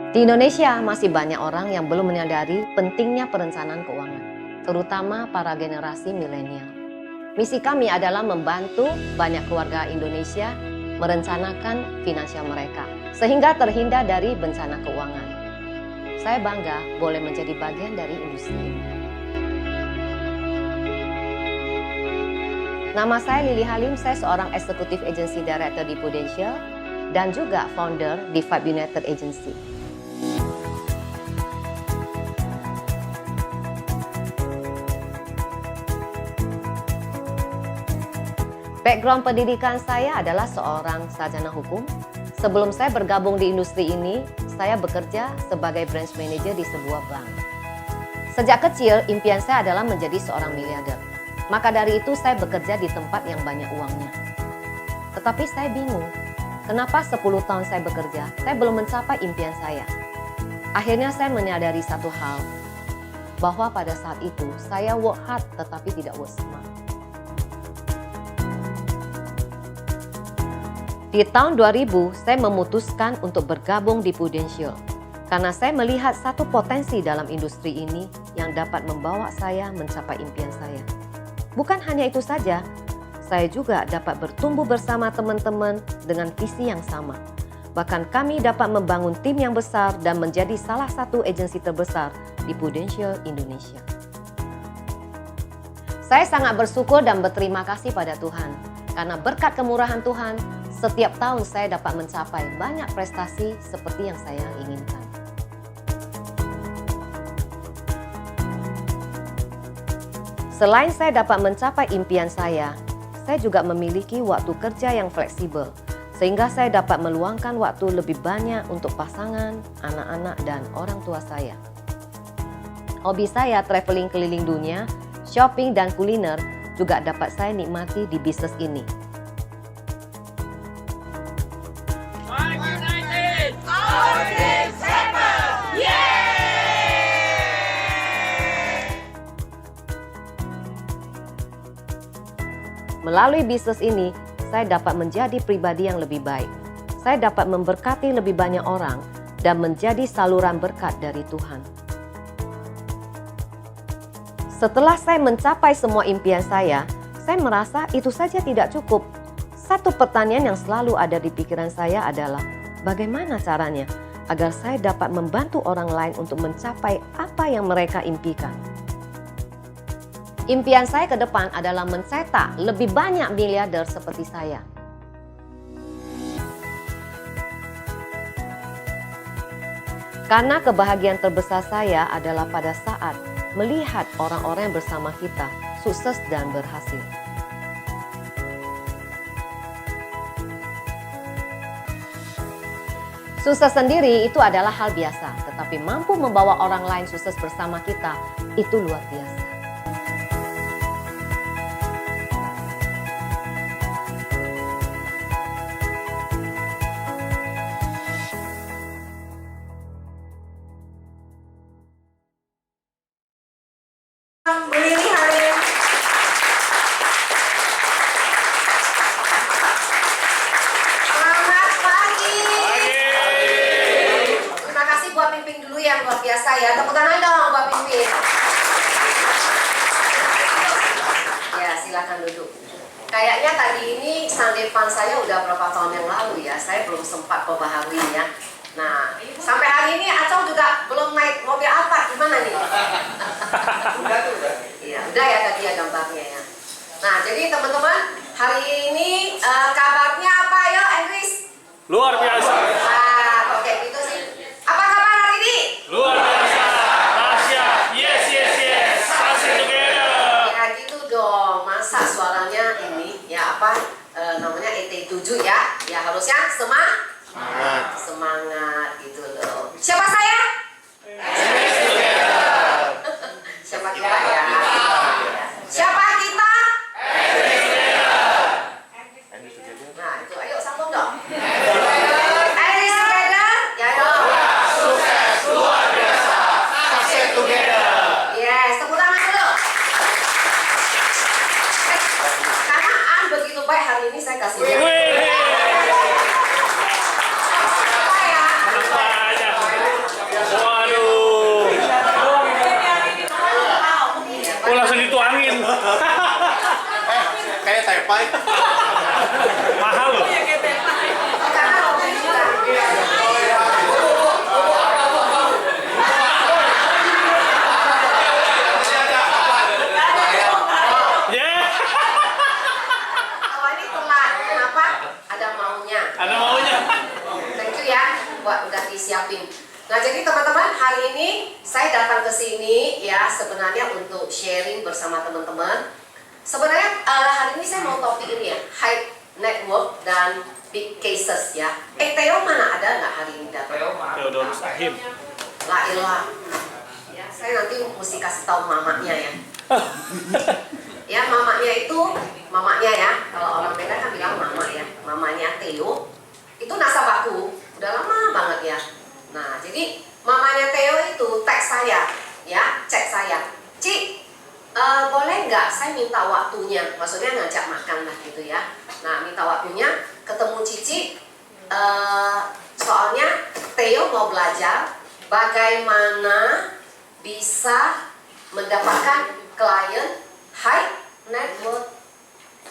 Di Indonesia masih banyak orang yang belum menyadari pentingnya perencanaan keuangan, terutama para generasi milenial. Misi kami adalah membantu banyak keluarga Indonesia merencanakan finansial mereka, sehingga terhindar dari bencana keuangan. Saya bangga boleh menjadi bagian dari industri ini. Nama saya Lily Halim, saya seorang Executive Agency Director di Prudential dan juga founder di Five United Agency. Background pendidikan saya adalah seorang sarjana hukum. Sebelum saya bergabung di industri ini, saya bekerja sebagai branch manager di sebuah bank. Sejak kecil, impian saya adalah menjadi seorang miliarder. Maka dari itu saya bekerja di tempat yang banyak uangnya. Tetapi saya bingung, kenapa 10 tahun saya bekerja, saya belum mencapai impian saya. Akhirnya saya menyadari satu hal, bahwa pada saat itu saya work hard tetapi tidak work smart. Di tahun 2000, saya memutuskan untuk bergabung di Prudential karena saya melihat satu potensi dalam industri ini yang dapat membawa saya mencapai impian saya. Bukan hanya itu saja, saya juga dapat bertumbuh bersama teman-teman dengan visi yang sama. Bahkan kami dapat membangun tim yang besar dan menjadi salah satu agensi terbesar di Prudential Indonesia. Saya sangat bersyukur dan berterima kasih pada Tuhan karena berkat kemurahan Tuhan, setiap tahun saya dapat mencapai banyak prestasi seperti yang saya inginkan. Selain saya dapat mencapai impian saya juga memiliki waktu kerja yang fleksibel, sehingga saya dapat meluangkan waktu lebih banyak untuk pasangan, anak-anak, dan orang tua saya. Hobi saya traveling keliling dunia, shopping, dan kuliner juga dapat saya nikmati di bisnis ini. Melalui bisnis ini, saya dapat menjadi pribadi yang lebih baik. Saya dapat memberkati lebih banyak orang dan menjadi saluran berkat dari Tuhan. Setelah saya mencapai semua impian saya merasa itu saja tidak cukup. Satu pertanyaan yang selalu ada di pikiran saya adalah, bagaimana caranya agar saya dapat membantu orang lain untuk mencapai apa yang mereka impikan? Impian saya ke depan adalah mencetak lebih banyak miliarder seperti saya. Karena kebahagiaan terbesar saya adalah pada saat melihat orang-orang yang bersama kita sukses dan berhasil. Sukses sendiri itu adalah hal biasa, tetapi mampu membawa orang lain sukses bersama kita, itu luar biasa. Lily Halim. Selamat pagi. Terima kasih buat Pimpin dulu yang luar biasa ya. Tepuk tangan dong buat Pimpin. Ya, silakan duduk. Kayaknya tadi ini Sunday Fun saya udah berapa tahun yang lalu ya. Saya belum sempat perbaharui ya. Nah, sampai hari ini Acong juga belum naik mobil apa, gimana nih? Iya, udah ya tadi ya gambarnya ya. Nah, jadi teman-teman, hari ini kabarnya apa ya, Andris? Luar biasa. Nah, oke, gitu sih. Apa kabar hari ini? Luar biasa. Tasya, yes, yes, yes. Tasya together. Ya gitu dong, masa suaranya ini, ya apa, namanya ET7 ya. Ya harusnya semangat gitu loh. Siapa saya? Siapa kita ya? Siapa kita? Mahal loh. Karena Robi juga. Ya. Kalau ini telat, kenapa? Ada maunya. Ada maunya. Thank you ya, buat udah disiapin. Nah jadi teman-teman, hari ini saya datang ke sini ya sebenarnya untuk sharing bersama teman-teman. Sebenarnya hari ini saya mau topik ini ya, high network dan big cases ya. Theo mana ada nggak hari ini datang? Theodorus Ahim. La ilah. Ya, saya nanti mesti kasih tahu mamanya ya. Ya mamanya ya. Kalau orang beda kan bilang mama ya. Mamanya Theo itu nasabahku, udah lama banget ya. Nah, jadi mamanya Theo itu teks saya, ya, cek saya. Ci, boleh nggak saya minta waktunya? Maksudnya ngajak makan lah gitu ya. Nah, minta waktunya, ketemu Cici. Soalnya Theo mau belajar bagaimana bisa mendapatkan klien high net worth.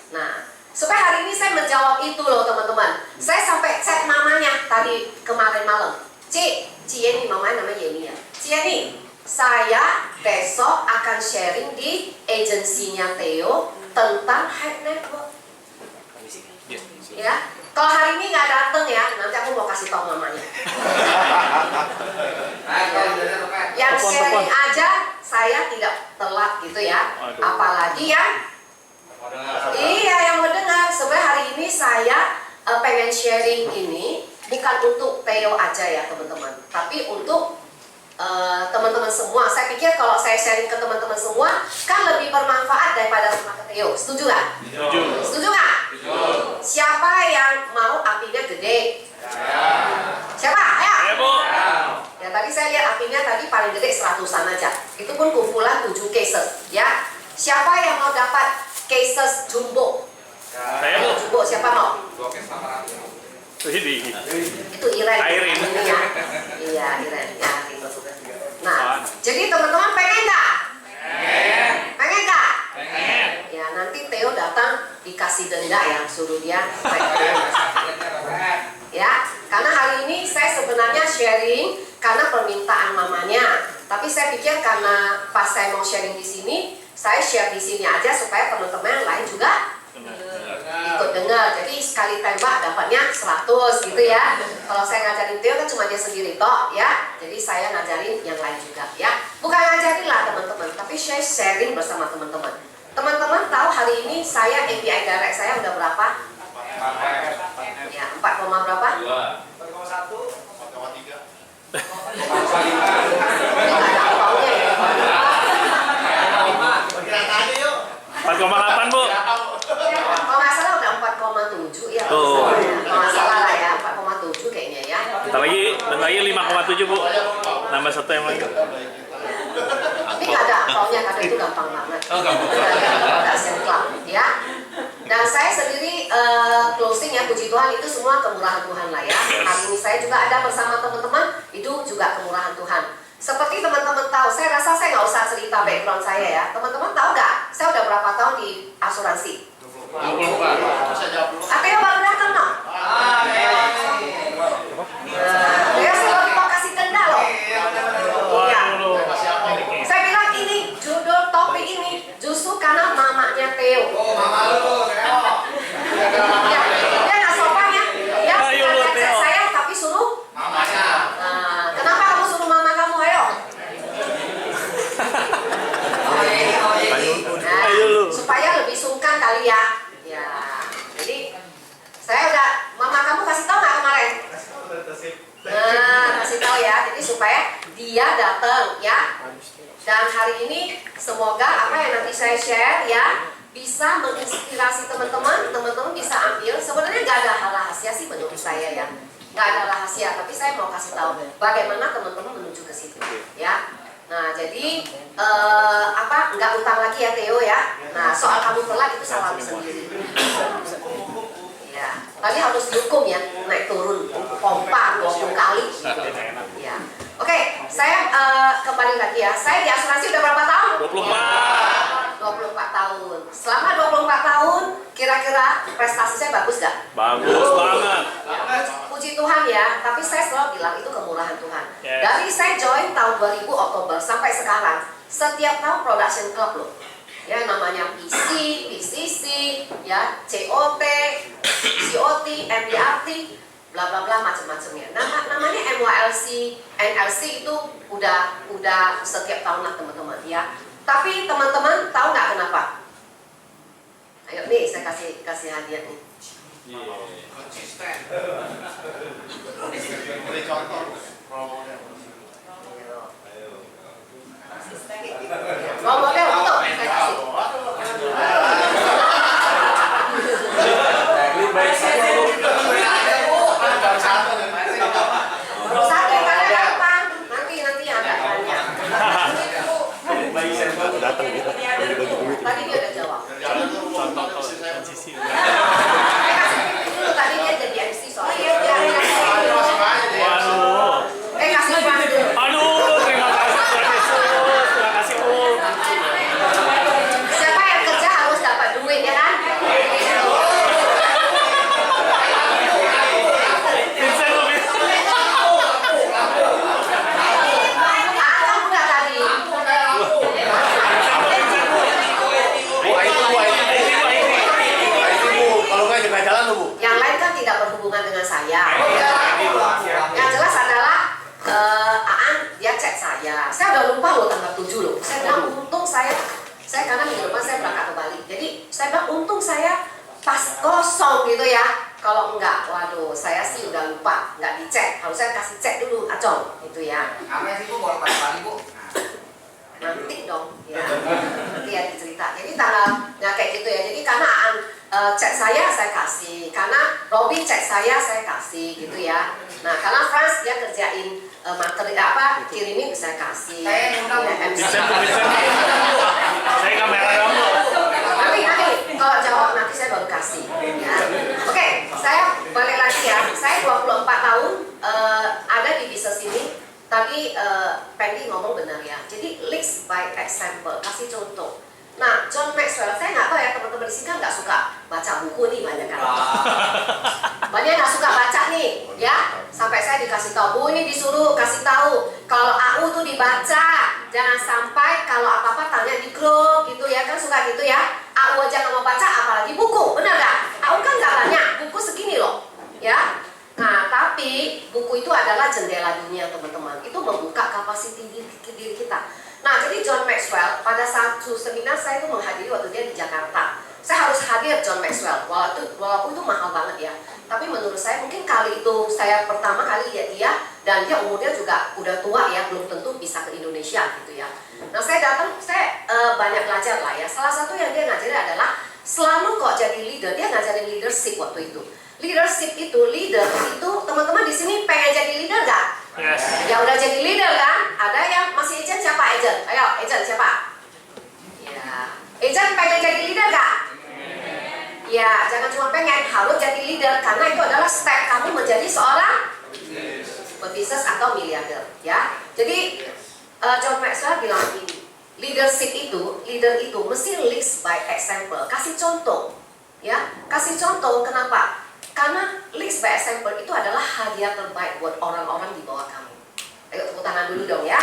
Nah, supaya hari ini saya menjawab itu loh teman-teman. Saya sampai chat mamanya tadi kemarin malam. Ci Yeni, mamanya namanya Yeni ya. Ci Yeni, saya besok akan sharing di agensinya Theo tentang high net worth. Ya, kalau hari ini nggak datang ya, nanti aku mau kasih tahu mamanya. Yang sharing aja saya tidak telat gitu ya. Apalagi yang yang mendengar. Sebenarnya hari ini saya pengen sharing ini bukan untuk Theo aja ya teman-teman, tapi untuk teman-teman semua. Saya pikir kalau saya sharing ke teman-teman semua kan lebih bermanfaat daripada cuma ke Theo. Setuju nggak? Setuju nggak? Siapa yang mau apinya gede? Siapa? Ayo. Ya, Bu. Ya tadi saya lihat apinya tadi paling gede 100-an aja. Itu pun kumpulan 7 cases ya. Siapa yang mau dapat cases jumbo? Saya, Bu. Jumbo siapa mau? Ini. Itu Iren. Irene. Ini ya. Iya, Iren ya gitu. Nah, jadi teman-teman pengen nggak? Pengen nggak? Pengen. Ya nanti Theo datang dikasih denda ya, suruh dia. Ya, karena hari ini saya sebenarnya sharing karena permintaan mamanya. Tapi saya pikir karena pas saya mau sharing di sini, saya share di sini aja supaya teman-teman yang lain juga ikut dengar. Jadi sekali tembak dapatnya 100 gitu ya. Kalau saya ngajarin Theo kan cuma dia sendiri toh ya. Jadi saya ngajarin yang lain juga ya. Bukan ngajarin lah teman-teman, tapi saya sharing bersama teman-teman. Teman-teman tahu hari ini saya API direct saya udah berapa? Ya, 4, berapa? 4,1. Ini nggak ada apaunya ya. 4,8, Bu. Kalau nggak salah udah 4,7 ya. Oh. Kalau nggak salah lah ya, 4,7 kayaknya ya. Bentar lagi 5,7, Bu. Nambah 1 yang lagi. Ini nggak ada apaunya karena itu gampang banget. Nggak sengklap ya. Dan saya sendiri closing ya, puji Tuhan itu semua kemurahan Tuhan lah ya. Hari ini saya juga ada bersama teman-teman, itu juga kemurahan Tuhan. Seperti teman-teman tahu, saya rasa saya nggak usah cerita background saya ya. Teman-teman tahu nggak? Saya udah berapa tahun di asuransi? 24. Artinya baru datang no? Ya saya lagi mau kasih denda loh. Ya. Saya bilang ini judul topik ini justru karena mamanya Theo. Ya, dia nggak sopan ya. Dia bukan ngajak saya tapi suruh mamanya. Nah, kenapa kamu suruh mama kamu? Ayo. Nah, supaya lebih sungkan kali ya. Ya. Jadi saya udah mama kamu kasih tahu nggak kemarin? Nah, kasih tahu ya. Jadi supaya dia datang ya. Dan hari ini semoga apa yang nanti saya share ya bisa menginspirasi teman-teman. Teman-teman bisa ambil. Sebenarnya nggak ada hal rahasia sih menurut saya ya. Nggak ada rahasia. Tapi saya mau kasih tahu bagaimana teman-teman menuju ke situ ya. Nah jadi nggak utang lagi ya Theo ya. Nah soal kamu telat itu salah sendiri. Ya, tadi harus dihukum ya, naik turun pompa 20 kali. Ya, oke, saya kembali lagi ya. Saya di asuransi udah berapa tahun? 24. 24 tahun. Selama 24 tahun Kira-kira prestasi saya bagus nggak? Bagus banget. Puji Tuhan ya, tapi saya selalu bilang itu kemurahan Tuhan. Yes. Dari saya join tahun 2000 Oktober sampai sekarang, setiap tahun production club loh. Ya namanya PC, PCC, ya COT, COT, MDRT, bla bla bla macam-macamnya. Namanya MYLC, NLC itu udah setiap tahun lah teman-teman ya. Tapi teman-teman tahu nggak kenapa? Ayo nih saya kasih hadiah nih. Konsisten. Beri contoh. Role model untuk saya kasih. Satu kali gampang, nanti ada banyak. Datang gitu. Tadi dia udah jawab. Contoh konsisi. Tadi dia jadi MC soalnya. Waduh. Kasih uang dulu. Aduh, terima kasih Tuhan Yesus. Terima kasih Om. Siapa yang kerja harus dapat duit ya kan? Vincent lu, Vincent. Akang udah tadi. Kalau nggak jaga jalan lu, Bu. Yang lain kan tidak berhubungan dengan saya. Yang jelas adalah Aan dia chat saya. Saya udah lupa loh tanggal 7 loh. Saya bilang untung saya karena minggu depan saya berangkat ke Bali. Jadi saya bilang untung saya pas kosong gitu ya. Kalau enggak, waduh, saya sih udah lupa, nggak dicek. Harus saya kasih cek dulu, Acong, gitu ya. Apa sih Bu bolak balik Bu? Nanti dong, ya. Nanti ya dicerita. Jadi tanggal nggak kayak gitu ya. Jadi karena Aan chat saya kasih, karena Robin chat saya kasih, gitu ya. Nah, karena Frans dia kerjain materi kirimin saya kasih. Saya undang, Bu. MC. Vincent. Saya kamera kamu. Nanti kalau jawab nanti saya baru kasih. Ya. Oke, saya balik lagi ya. Saya 24 tahun ada di bisnis ini. Tadi Pendy ngomong benar ya. Jadi lead by example, kasih contoh. Nah, John Maxwell, saya nggak tahu ya teman-teman di sini kan nggak suka baca buku nih banyak kan. Banyak nggak suka baca nih, ya. Sampai saya dikasih tahu, Bu ini disuruh kasih tahu kalau AU tuh dibaca, jangan sampai kalau apa-apa tanya di grup gitu ya kan suka gitu ya. AU aja nggak mau baca, apalagi buku, benar nggak? AU kan nggak banyak, buku segini loh, ya. Nah, tapi buku itu adalah jendela dunia teman-teman. Itu membuka kapasiti diri kita. Nah, jadi John Maxwell pada satu seminar saya itu menghadiri waktu dia di Jakarta. Saya harus hadir John Maxwell, walaupun itu mahal banget ya. Tapi menurut saya mungkin kali itu saya pertama kali lihat dia dan dia umurnya juga udah tua ya, belum tentu bisa ke Indonesia gitu ya. Nah, saya datang, saya banyak belajar lah ya. Salah satu yang dia ngajarin adalah selalu kok jadi leader, dia ngajarin leadership waktu itu. Leadership itu, leader itu, teman-teman di sini pengen jadi leader nggak? Yes. Ya udah jadi leader kan? Ada yang masih agent siapa agent? Ayo agent siapa? Ya, agent pengen jadi leader nggak? Ya, jangan cuma pengen, harus jadi leader karena itu adalah step kamu menjadi seorang pebisnis atau miliarder. Ya, jadi John Maxwell bilang ini, leadership itu, leader itu mesti lead by example, kasih contoh. Ya, kasih contoh kenapa? Karena lead by example itu adalah hadiah terbaik buat orang-orang di bawah kamu. Ayo tepuk tangan dulu dong ya.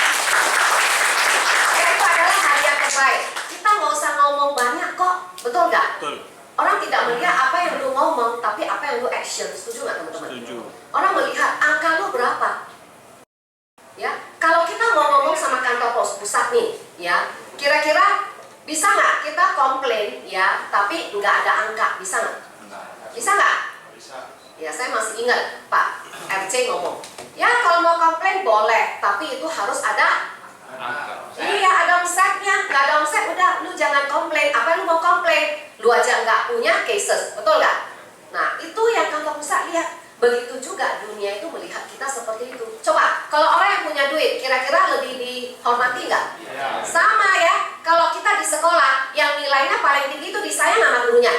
Ya, itu adalah hadiah terbaik. Kita nggak usah ngomong banyak kok, betul nggak? Betul. Orang tidak melihat apa yang lu ngomong, tapi apa yang lu action. Setuju nggak teman-teman? Setuju. Orang melihat angka lu berapa. Ya, kalau kita mau ngomong sama kantor pos pusat nih, ya, kira-kira bisa nggak kita komplain, ya, tapi nggak ada angka, bisa nggak? Bisa nggak? Ya, saya masih ingat Pak RC ngomong, ya kalau mau komplain boleh, tapi itu harus ada. Iya, ada omsetnya. Nggak ada omset, udah lu jangan komplain. Apa yang lu mau komplain? Lu aja nggak punya cases, betul nggak? Nah, itu yang kantor pusat lihat. Begitu juga dunia itu melihat kita seperti itu. Coba, kalau orang yang punya duit, kira-kira lebih dihormati nggak? Sama ya. Kalau kita di sekolah, yang nilainya paling tinggi itu disayang sama gurunya.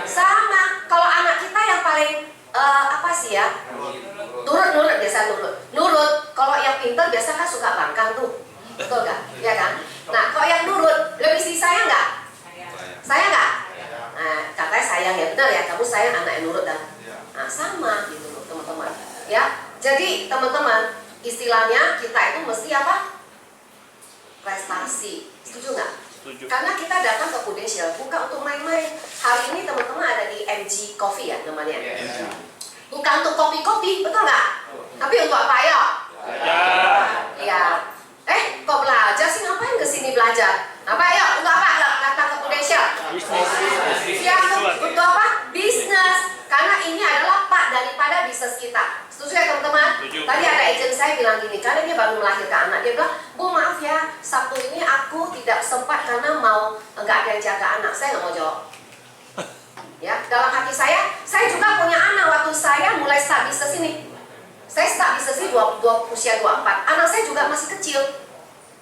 Sama. Kalau anak kita yang paling apa sih ya? Nurut biasa nurut. Kalau yang pintar biasa kan suka bangkang tuh, betul nggak? Ya kan? Nah, kalau yang nurut lebih disayang nggak? Sayang nggak? Nah, katanya sayang istilahnya kita itu mesti apa? Prestasi. Setuju nggak? Setuju. Karena kita datang ke Prudential bukan untuk main-main. Hari ini teman-teman ada di MG Coffee ya namanya. Bukan untuk kopi-kopi, betul nggak? Tapi untuk apa ya? Ya. Kok belajar sih? Ngapain kesini belajar? Apa ya? Untuk apa? Datang ke Prudential. Ya, untuk apa? Bisnis. Karena ini adalah part daripada bisnis kita. Setuju ya teman-teman? Setuju. Tadi ada agent saya bilang gini, karena dia baru melahirkan anak, dia bilang, Bu maaf ya, Sabtu ini aku tidak sempat karena nggak ada yang jaga anak. Saya nggak mau jawab. Ya, dalam hati saya juga punya anak waktu saya mulai start bisnis ini. Saya start bisnis ini usia 24. Anak saya juga masih kecil.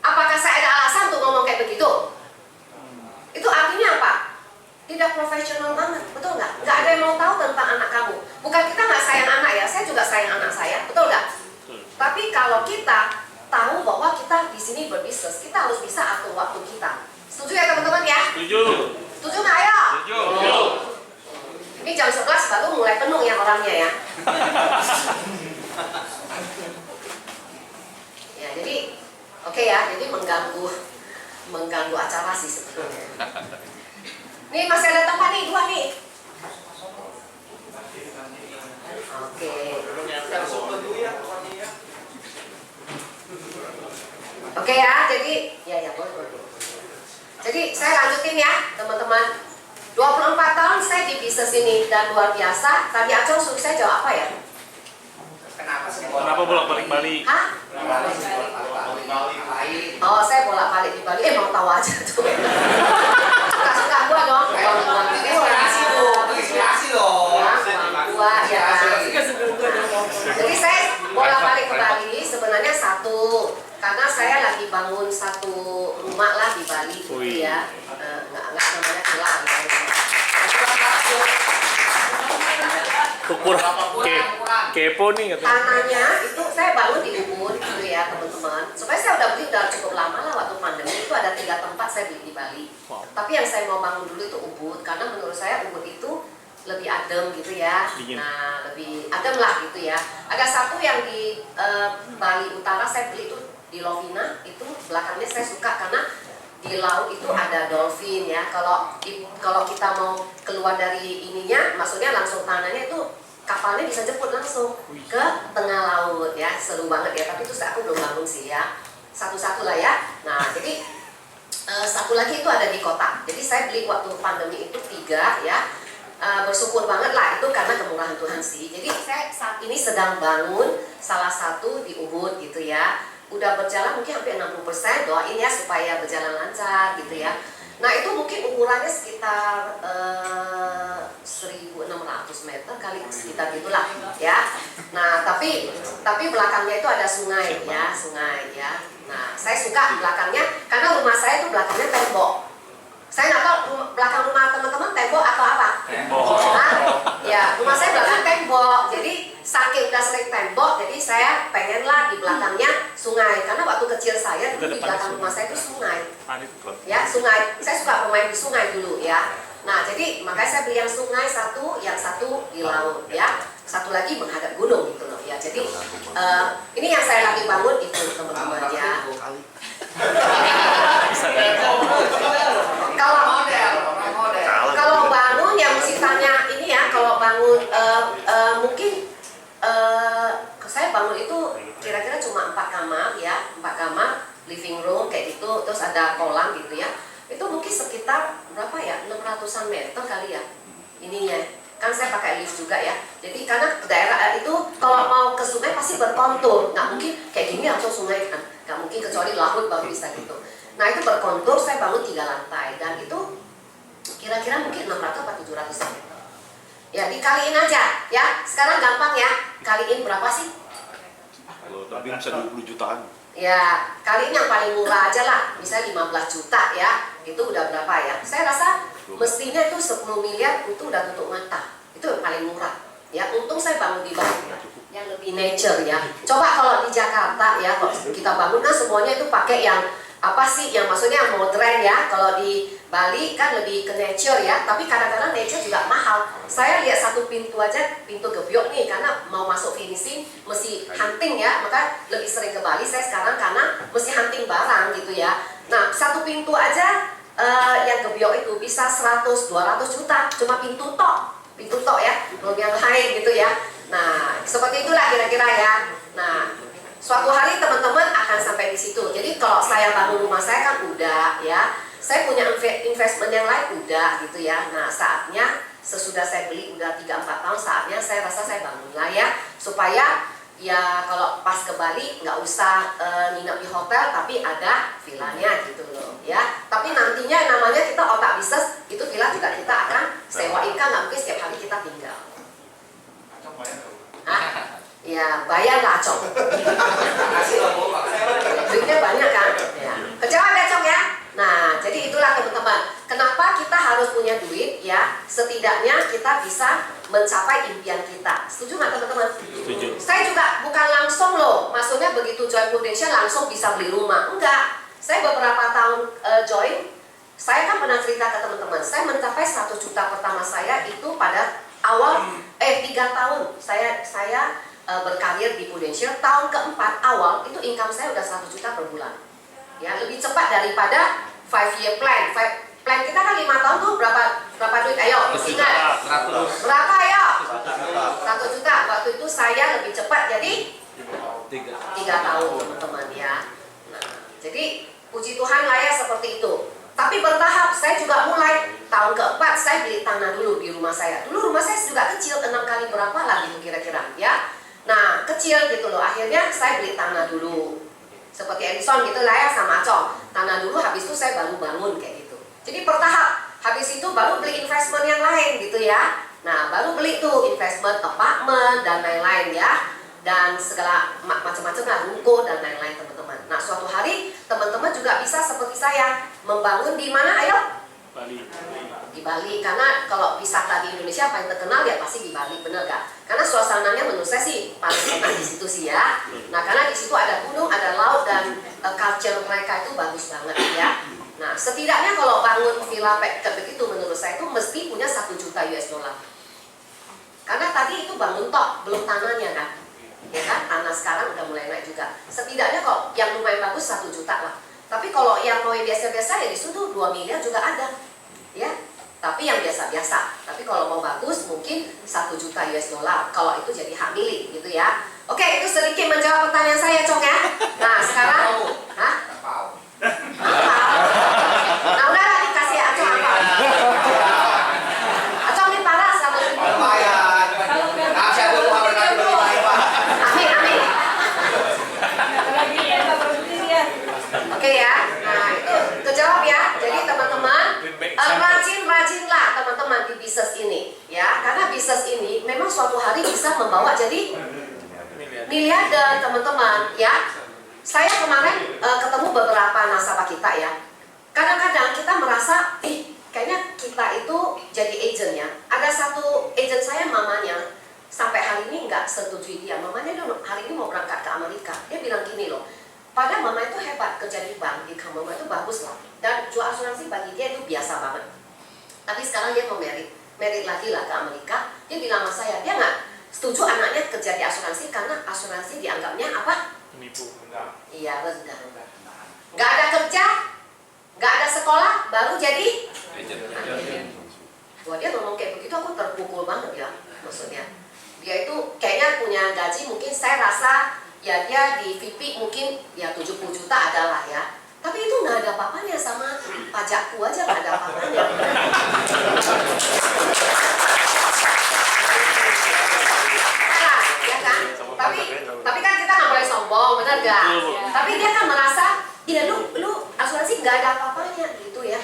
Apakah saya ada alasan untuk ngomong kayak begitu? Itu artinya apa? Tidak profesional banget, betul nggak? Nggak ada yang mau tahu tentang anak kamu. Bukan kita nggak sayang anak ya, saya juga sayang anak saya, betul nggak? Tapi kalau kita tahu bahwa kita di sini berbisnis, kita harus bisa atur waktu kita. Setuju ya teman-teman ya? Setuju. Setuju nggak ya? Setuju. Ini jam 11 baru mulai penuh ya orangnya ya. Ya jadi oke ya, jadi mengganggu acara sih sebetulnya. Nih masih ada tempat nih, 2 nih. Oke. Oke ya, jadi ya boleh. Jadi saya lanjutin ya teman-teman. 24 tahun saya di bisnis ini dan luar biasa. Tadi Acong suruh saya jawab apa ya? Kenapa bolak-balik Bali? Hah? Bali. Oh, saya bolak-balik di Bali. Mau tahu aja tuh. Suka-suka gua dong. Inspirasi loh, inspirasi loh. Gua ya. Jadi saya bolak-balik ke Bali sebenarnya satu karena saya lagi bangun satu rumah lah di Bali gitu ya. Enggak namanya villa di Bali. Kepo nih katanya. Tanahnya itu saya bangun di Ubud gitu ya teman-teman. Supaya saya udah beli udah cukup lama lah waktu pandemi itu ada 3 tempat saya beli di Bali. Wow. Tapi yang saya mau bangun dulu itu Ubud karena menurut saya Ubud itu lebih adem gitu ya. Dingin. Nah lebih adem lah gitu ya. Ada satu yang di Bali Utara saya beli itu di Lovina itu belakangnya saya suka karena di laut itu ada dolphin ya. Kalau kita mau keluar dari ininya, maksudnya langsung tanahnya itu kapalnya bisa jemput langsung ke tengah laut ya, seru banget ya. Tapi itu aku belum bangun sih ya, satu-satu lah ya. Nah jadi satu lagi itu ada di kota. Jadi saya beli waktu pandemi itu 3 ya. Bersyukur banget lah itu karena kemurahan Tuhan sih. Jadi saya saat ini sedang bangun salah satu di Ubud gitu ya. Udah berjalan mungkin hampir 60%, doain ya supaya berjalan lancar gitu ya. Nah itu mungkin ukurannya sekitar 1.600 meter kali sekitar gitulah ya. Nah tapi belakangnya itu ada sungai ya, sungai ya. Nah saya suka belakangnya karena rumah saya itu belakangnya tembok. Saya nggak tahu belakang rumah teman-teman tembok atau apa? Tembok. Nah, ya rumah saya belakang tembok. Jadi saking udah sering tembok, jadi saya pengenlah di belakangnya sungai. Karena waktu kecil saya dulu di belakang rumah saya itu sungai. Ya sungai. Saya suka bermain di sungai dulu ya. Nah jadi makanya saya beli yang sungai satu, yang satu di laut ya. Satu lagi menghadap gunung gitu loh ya. Jadi ini yang saya lagi bangun itu teman-teman ya. Kalau bangun ya mesti tanya ini ya. Kalau bangun mungkin saya bangun itu kira-kira cuma 4 kamar ya, 4 kamar, living room kayak gitu, terus ada kolam gitu ya. Itu mungkin sekitar berapa ya, 600-an meter kali ya ininya. Kan saya pakai lift juga ya. Jadi karena daerah itu kalau mau ke sungai pasti berkontur, nggak mungkin kayak gini langsung sungai kan, nggak mungkin kecuali laut baru bisa gitu. Nah itu berkontur, saya bangun 3 lantai dan itu kira-kira mungkin 600 atau 700 meter. Ya dikaliin aja ya. Sekarang gampang ya. Kaliin berapa sih? Tapi bisa 20 jutaan. Ya kaliin yang paling murah aja lah. Misalnya 15 juta ya. Itu udah berapa ya? Saya rasa mestinya itu 10 miliar itu udah tutup mata. Itu yang paling murah. Ya untung saya bangun di Bali yang lebih nature ya. Coba kalau di Jakarta ya, kalau kita bangun kan semuanya itu pakai yang apa sih, yang maksudnya yang modern ya. Kalau di Bali kan lebih ke nature ya, tapi kadang-kadang nature juga mahal. Saya lihat satu pintu aja, pintu gebyok nih, karena mau masuk finishing mesti hunting ya, maka lebih sering ke Bali saya sekarang karena mesti hunting barang gitu ya. Nah, satu pintu aja yang gebyok itu bisa 100-200 juta, cuma pintu tok ya, belum yang lain gitu ya. Nah, seperti itulah kira-kira ya. Nah, suatu hari teman-teman akan sampai di situ. Jadi kalau saya bangun rumah saya kan udah ya, saya punya investment yang lain udah gitu ya. Nah, saatnya sesudah saya beli udah 3-4 tahun, saatnya saya rasa saya bangun lah ya, supaya ya kalau pas ke Bali nggak usah nginep di hotel, tapi ada villanya gitu loh ya. Tapi nantinya namanya kita otak bisnis, itu villa juga kita akan sewain, kan nggak mungkin setiap hari kita tinggal. Hah? Ya bayar lah Acong. Duitnya banyak kan? Ya. Kejawab ya Acong ya. Nah, jadi itulah teman-teman. Kenapa kita harus punya duit ya? Setidaknya kita bisa mencapai impian kita. Setuju nggak teman-teman? Setuju. Saya juga bukan langsung loh. Maksudnya begitu join Prudential langsung bisa beli rumah. Enggak. Saya beberapa tahun join. Saya kan pernah cerita ke teman-teman. Saya mencapai 1 juta pertama saya itu pada awal 3 tahun. Saya berkarir di Prudential. Tahun keempat awal itu income saya udah 1 juta per bulan. Ya, lebih cepat daripada 5-year plan. Plan kita kan 5 tahun tuh berapa duit? Ayo, ingat. 100. Berapa ayo? 1 juta. Waktu itu saya lebih cepat jadi 3 tahun teman-teman ya. Nah, jadi puji Tuhan lah ya seperti itu. Tapi bertahap, saya juga mulai tahun keempat saya beli tanah dulu di rumah saya. Dulu rumah saya juga kecil, 6 kali berapa lah gitu kira-kira ya. Nah, kecil gitu loh. Akhirnya saya beli tanah dulu. Seperti Edison gitu lah ya sama Acong. Tanah dulu, habis itu saya baru bangun kayak gitu. Jadi bertahap. Habis itu baru beli investment yang lain gitu ya. Nah, baru beli tuh investment apartemen dan lain-lain ya. Dan segala macam-macam lah, ruko dan lain-lain teman-teman. Nah, suatu hari teman-teman juga bisa seperti saya membangun di mana? Ayo. Bali. Di Bali, karena kalau wisata di Indonesia paling terkenal ya pasti di Bali, bener gak? Karena suasananya menurut saya sih paling enak di situ sih ya. Nah, karena di situ ada gunung, ada laut, dan culture mereka itu bagus banget ya. Nah, setidaknya kalau bangun villa begitu menurut saya itu mesti punya 1 juta US dollar. Karena tadi itu bangun tok, belum tanahnya kan. Ya kan, tanah sekarang udah mulai naik juga. Setidaknya kalau yang lumayan bagus 1 juta lah. Tapi kalau yang mau biasa-biasa ya di situ 2 miliar juga ada. Ya, tapi yang biasa-biasa. Tapi kalau mau bagus mungkin 1 juta US dollar. Kalau itu jadi hak milik gitu ya. Oke, itu sedikit menjawab pertanyaan saya, Cong ya. Nah, sekarang hah? Apa? Nah, udah lah dikasih Acong apa? Acong ini parah sama Lumayan. Kasih aku Muhammad Nabi beli Pak. Amin, amin. Oke ya. Nah, itu kejawab ya. Jadi teman-teman, rajin-rajinlah teman-teman di bisnis ini ya. Karena bisnis ini memang suatu hari bisa membawa jadi miliarder teman-teman ya. Saya kemarin ketemu beberapa nasabah kita ya. Kadang-kadang kita merasa, kayaknya kita itu jadi agent ya. Ada satu agent saya, mamanya sampai hari ini nggak setujui dia. Mamanya hari ini mau berangkat ke Amerika. Dia bilang gini loh, padahal mama itu hebat kerja di bank, income mama itu bagus lah. Dan jual asuransi bagi dia itu biasa banget. Tapi sekarang dia mau merit lagi lah ke Amerika. Dia bilang sama saya, dia nggak setuju anaknya kerja di asuransi karena asuransi dianggapnya apa? Menipu. Iya, rendah. Nggak ada kerja, nggak ada sekolah, baru jadi Wah, dia ngomong kayak begitu aku terpukul banget ya. Maksudnya dia itu kayaknya punya gaji mungkin saya rasa ya dia di VP mungkin ya 70 juta adalah ya. Tapi itu nggak ada apa-apanya sama pajakku aja, nggak ada apa-apanya. Nah, ya kan? Tapi kan kita nggak boleh sombong, benar gak? Tapi dia kan merasa, ya lu asuransi nggak ada apa-apanya gitu ya.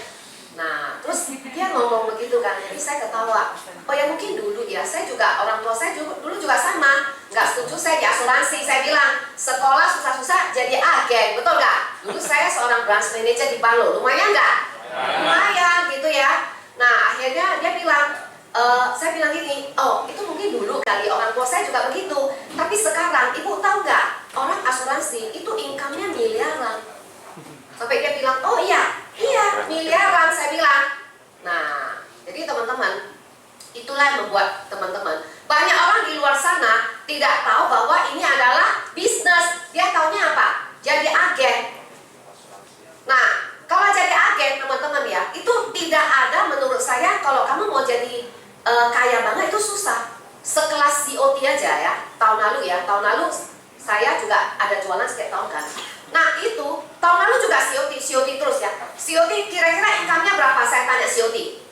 Nah, terus dia ngomong begitu kan, jadi saya ketawa. Oh ya mungkin dulu ya, saya juga, orang tua saya dulu juga sama. Nggak setuju saya di asuransi, saya bilang, sekolah susah-susah jadi agen, betul nggak? Dulu saya seorang branch manager di Balo, lumayan nggak? Lumayan gitu ya. Nah, akhirnya dia bilang, saya bilang gini, oh itu mungkin dulu kali, orang tua saya juga begitu. Tapi sekarang, ibu tahu nggak, orang asuransi itu income-nya miliaran. Sampai dia bilang, oh iya miliaran, saya bilang. Nah, jadi teman-teman, itu Itulah yang membuat teman-teman, banyak orang di luar sana tidak tahu bahwa ini adalah bisnis. Dia taunya apa? Jadi agen. Nah, kalau jadi agen teman-teman ya, itu tidak ada menurut saya. Kalau kamu mau jadi kaya banget itu susah. Sekelas COT aja ya, tahun lalu saya juga ada jualan setiap tahun kan. Nah itu, tahun lalu juga COT terus ya. COT kira-kira income-nya berapa? Saya tanya COT.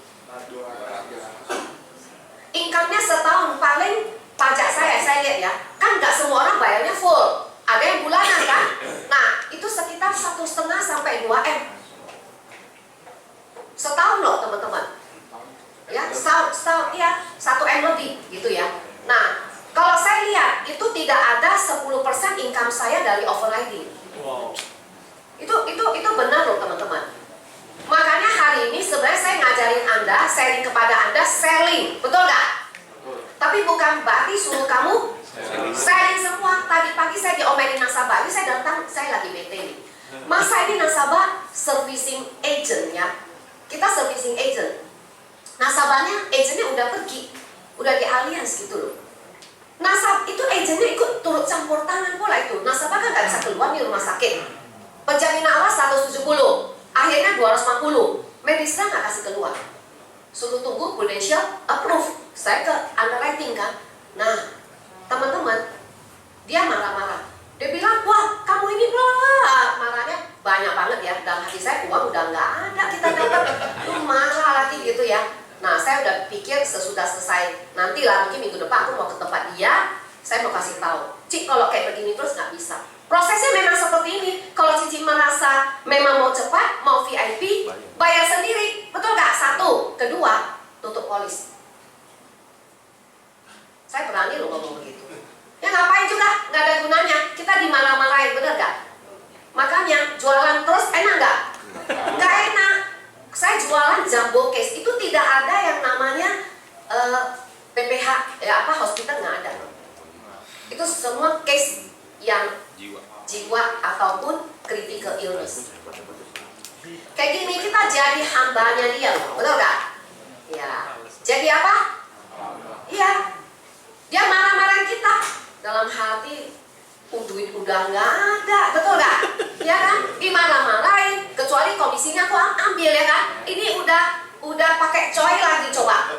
Income-nya setahun paling pajak saya lihat ya, kan nggak semua orang bayarnya full, ada yang bulanan kan. Nah itu sekitar 1,5 sampai 2 M setahun loh teman-teman. Ya, setahun ya 1 M lebih gitu ya. Nah kalau saya lihat itu tidak ada 10% income saya dari overriding. Wow. Itu benar loh teman-teman. Makanya hari ini sebenarnya saya ngajarin Anda, sharing kepada Anda selling, betul nggak? Tapi bukan berarti suruh kamu selling semua. Tadi pagi saya diomelin nasabah, ini saya datang, saya lagi bete nih. Masa ini nasabah servicing agent ya? Kita servicing agent. Nasabahnya, agentnya udah pergi, udah di alias gitu loh. Itu agentnya ikut turut campur tangan pula itu. Nasabah kan nggak bisa keluar di rumah sakit. Penjaminan awal 170, akhirnya 250. Medisnya nggak kasih keluar. Suruh tunggu prudential approve. Saya ke underwriting kan. Nah, teman-teman, dia marah-marah. Dia bilang, wah kamu ini bla. Marahnya banyak banget ya. Dalam hati saya uang udah nggak ada kita dapat. Lu marah lagi gitu ya. Nah, saya udah pikir sesudah selesai. Nantilah mungkin minggu depan aku mau ke tempat dia. Saya mau kasih tahu, Cik kalau kayak begini terus nggak bisa. Prosesnya memang seperti ini. Kalau Cici merasa memang mau cepat, mau VIP, bayar sendiri, betul nggak? Satu, kedua, tutup polis. Saya berani loh ngomong begitu. Ya ngapain juga, nggak ada gunanya. Kita dimarah-marahin, bener nggak? Makanya jualan terus enak nggak? Nggak enak. Saya jualan jumbo case itu tidak ada yang namanya PPH, ya apa hospital nggak ada. Itu semua case yang jiwa ataupun critical illness. Kayak gini kita jadi hambanya dia loh, betul nggak? Ya, jadi apa? Iya, dia marah-marahin kita dalam hati. Duit udah nggak ada, betul nggak? Ya kan? Dimarah-marahin, kecuali komisinya aku ambil ya kan? Ini udah pakai coy lagi coba.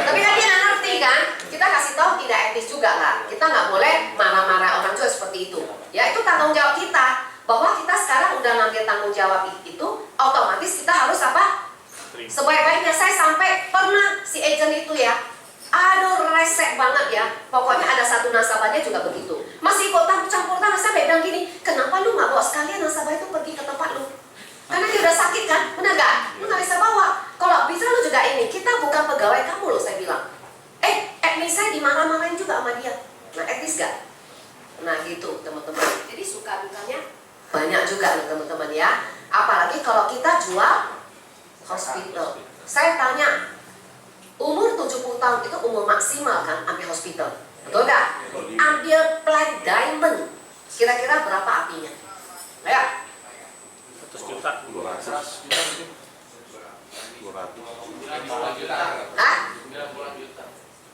Tapi kan dia nggak ngerti kan? Kita kasih tahu tidak etis juga lah. Kita nggak boleh marah-marah orang tua seperti itu. Ya itu tanggung jawab kita. Bahwa kita sekarang udah ngambil tanggung jawab itu, otomatis kita harus apa? Sebaik-baiknya. Saya sampai pernah si agent itu ya. Aduh resek banget ya. Pokoknya ada satu nasabahnya juga begitu. Masih ikut campur tangan. Saya bilang gini, kenapa lu nggak bawa sekalian nasabah itu pergi ke tempat lu? Karena dia udah sakit kan, benar nggak? Lu nggak bisa bawa. Kalau bisa lu juga ini. Kita bukan pegawai kamu loh, saya bilang. Etnis saya dimarah-marahin juga sama dia. Nah etis gak? Nah gitu teman-teman. Jadi suka dukanya banyak juga nih teman-teman ya. Apalagi kalau kita jual hospital. Saya tanya, umur 70 tahun itu umur maksimal kan ambil hospital, betul nggak? Ambil plan diamond, kira-kira berapa apinya? Ayo. 100 juta. 200. Hah?